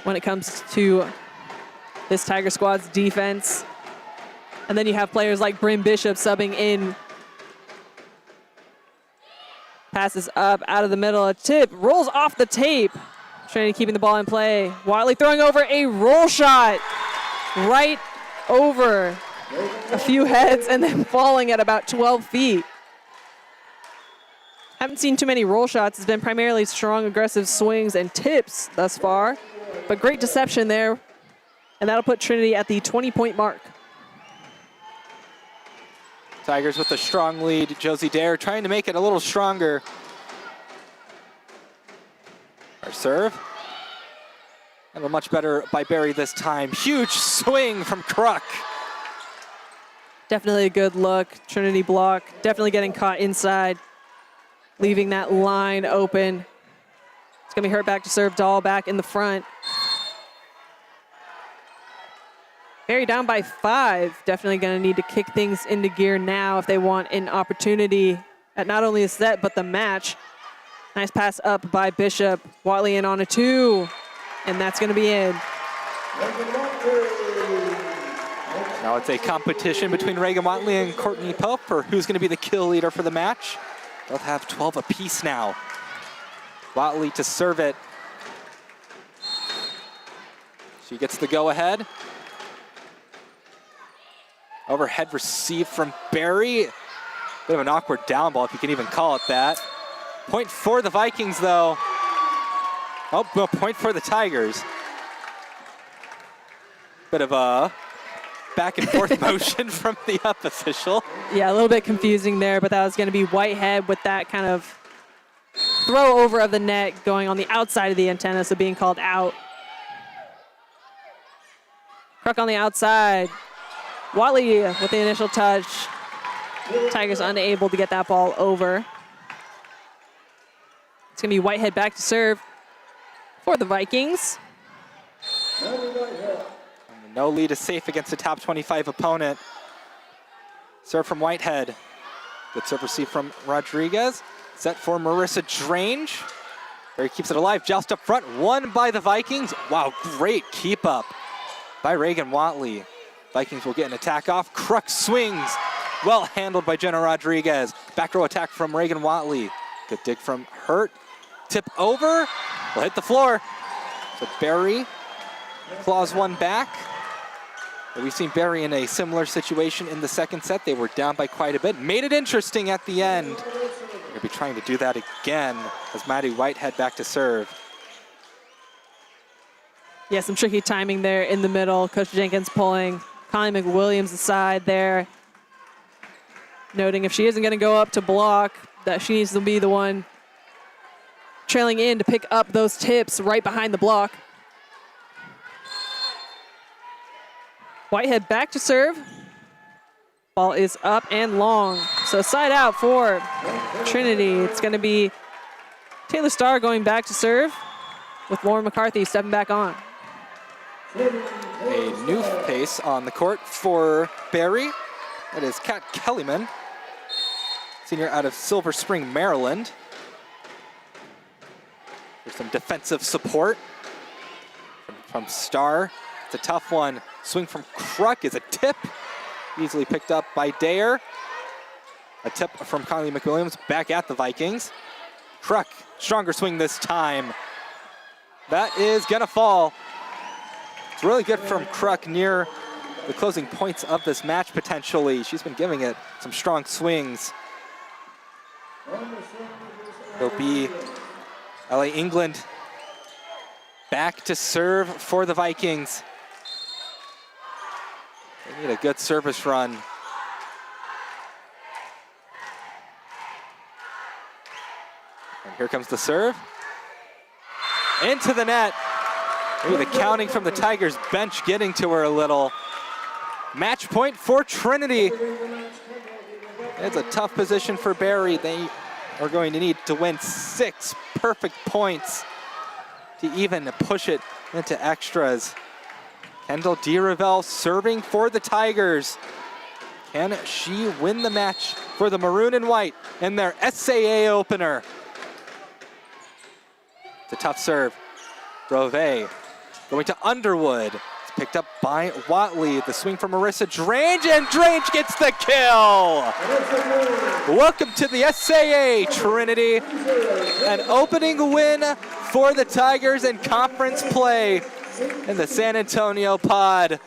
when it comes to this Tiger squad's defense. And then you have players like Bryn Bishop subbing in. Passes up out of the middle, a tip, rolls off the tape. Trinity keeping the ball in play. Watley throwing over a roll shot right over a few heads and then falling at about 12 feet. Haven't seen too many roll shots. It's been primarily strong, aggressive swings and tips thus far, but great deception there. And that'll put Trinity at the 20-point mark. Tigers with a strong lead. Josie Dare trying to make it a little stronger. Our serve. And a much better by Barry this time. Huge swing from Kruk. Definitely a good look. Trinity block, definitely getting caught inside, leaving that line open. It's gonna be hurt back to serve. Dahl back in the front. Barry down by 5. Definitely going to need to kick things into gear now if they want an opportunity at not only the set, but the match. Nice pass up by Bishop. Watley in on a 2, and that's going to be in. Now it's a competition between Reagan Watley and Courtney Pope for who's going to be the kill leader for the match. Both have 12 apiece now. Watley to serve it. She gets the go-ahead. Overhead receive from Barry. Bit of an awkward down ball, if you can even call it that. Point for the Vikings, though. Oh, well, point for the Tigers. Bit of a back and forth motion from the up official. Yeah, a little bit confusing there, but that was going to be Whitehead with that kind of throw over of the net going on the outside of the antenna, so being called out. Kruk on the outside. Watley with the initial touch. Tigers unable to get that ball over. It's going to be Whitehead back to serve for the Vikings. No lead is safe against a top 25 opponent. Serve from Whitehead. Good serve receive from Rodriguez. Set for Marissa Drange. Barry keeps it alive. Joust up front. Won by the Vikings. Wow, great keep up by Reagan Watley. Vikings will get an attack off. Kruk swings. Well handled by Jenna Rodriguez. Back row attack from Reagan Watley. Good dig from Hurt. Tip over. Will hit the floor. So Barry claws one back. And we've seen Barry in a similar situation in the second set. They were down by quite a bit. Made it interesting at the end. They're going to be trying to do that again as Maddie Whitehead back to serve. Yeah, some tricky timing there in the middle. Coach Jenkins pulling Connie McWilliams aside there. Noting if she isn't going to go up to block, that she needs to be the one trailing in to pick up those tips right behind the block. Whitehead back to serve. Ball is up and long. So side out for Trinity. It's going to be Taylor Starr going back to serve with Lauren McCarthy stepping back on. A new face on the court for Barry. That is Kat Kellyman, senior out of Silver Spring, Maryland. There's some defensive support from Starr. It's a tough one. Swing from Kruk is a tip. Easily picked up by Dare. A tip from Conley McWilliams back at the Vikings. Kruk, stronger swing this time. That is gonna fall. It's really good from Kruk near the closing points of this match potentially. She's been giving it some strong swings. It'll be LA England back to serve for the Vikings. They need a good service run. And here comes the serve. Into the net. Maybe the counting from the Tigers bench getting to her a little. Match point for Trinity. It's a tough position for Barry. They are going to need to win 6 perfect points to even push it into extras. Kendall DeRavel serving for the Tigers. Can she win the match for the Maroon and White in their SAA opener? It's a tough serve. Rove going to Underwood. It's picked up by Watley. The swing from Marissa Drange, and Drange gets the kill. Welcome to the SAA, Trinity. An opening win for the Tigers in conference play in the San Antonio pod.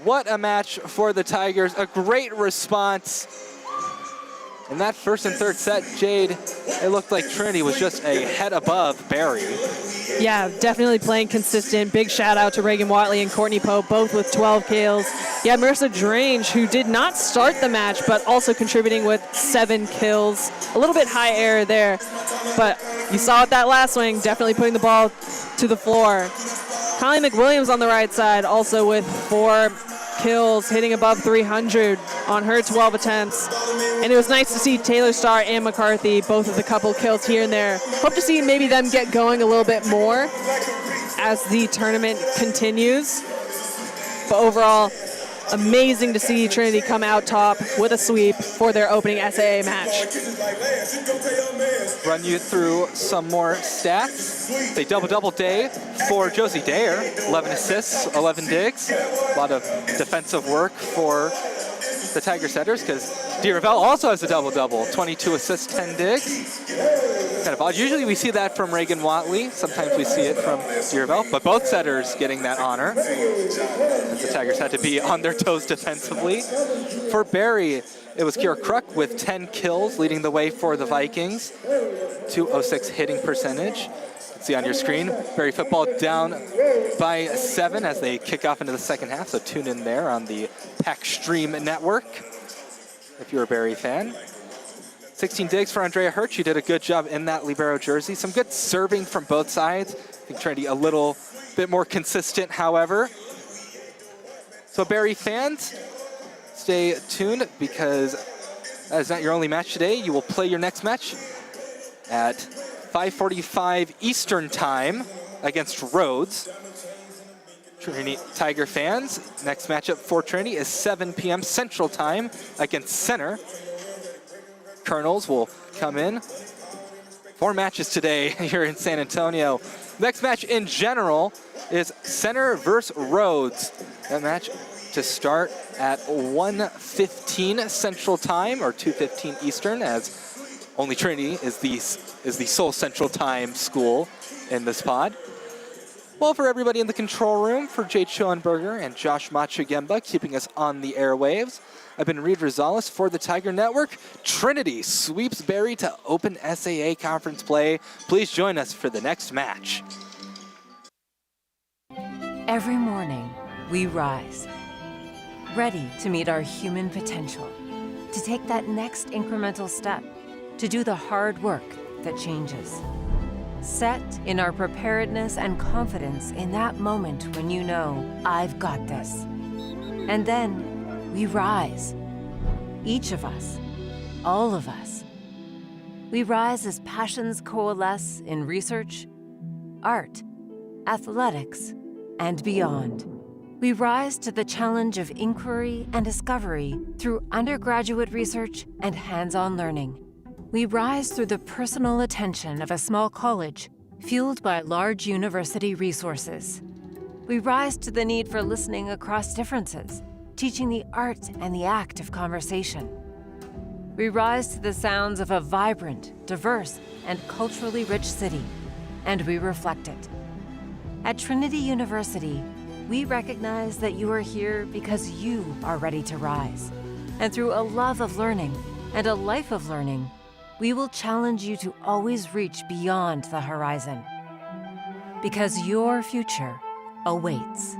What a match for the Tigers. A great response. In that first and third set, Jade, it looked like Trinity was just a head above Barry. Yeah, definitely playing consistent. Big shout out to Reagan Watley and Courtney Pope, both with 12 kills. Yeah, Marissa Drange, who did not start the match, but also contributing with 7 kills. A little bit high error there, but you saw it that last swing, definitely putting the ball to the floor. Connie McWilliams on the right side, also with 4 kills, hitting above 300 on her 12 attempts. And it was nice to see Taylor Starr and McCarthy, both with a couple kills here and there. Hope to see maybe them get going a little bit more as the tournament continues. But overall, Amazing to see Trinity come out top with a sweep for their opening SAA match. Run you through some more stats. It's a double-double day for Josie Dayer. 11 assists, 11 digs. A lot of defensive work for the Tiger setters because Diravel also has a double-double. 22 assists, 10 digs. Kind of odd. Usually we see that from Reagan Watley. Sometimes we see it from Diravel, but both setters getting that honor. As the Tigers had to be on their toes defensively. For Barry, it was Kira Kruk with 10 kills, leading the way for the Vikings. 206 hitting percentage. See on your screen, Barry football down by 7 as they kick off into the second half, so tune in there on the Pack Stream Network if you're a Barry fan. 16 digs for Andrea Hirsch. She did a good job in that libero jersey. Some good serving from both sides. I think Trinity a little bit more consistent, however. So Barry fans, stay tuned because that is not your only match today. You will play your next match at 5:45 Eastern Time against Rhodes. Trinity Tiger fans, next matchup for Trinity is 7 p.m. Central Time against Center. Colonels will come in. 4 matches today here in San Antonio. Next match in general is Center versus Rhodes. That match to start at 1:15 Central Time or 2:15 Eastern, as only Trinity is the sole Central Time school in this pod. Well, for everybody in the control room, for Jay Schoenberger and Josh Machugemba keeping us on the airwaves, I've been Reed Rosales for the Tiger Network. Trinity sweeps Barry to open SAA conference play. Please join us for the next match. Every morning, we rise, ready to meet our human potential, to take that next incremental step, to do the hard work that changes. Set in our preparedness and confidence in that moment when you know, I've got this. And then we rise. Each of us, all of us. We rise as passions coalesce in research, art, athletics, and beyond. We rise to the challenge of inquiry and discovery through undergraduate research and hands-on learning. We rise through the personal attention of a small college, fueled by large university resources. We rise to the need for listening across differences, teaching the art and the act of conversation. We rise to the sounds of a vibrant, diverse, and culturally rich city, and we reflect it. At Trinity University, we recognize that you are here because you are ready to rise. And through a love of learning and a life of learning, we will challenge you to always reach beyond the horizon. Because your future awaits.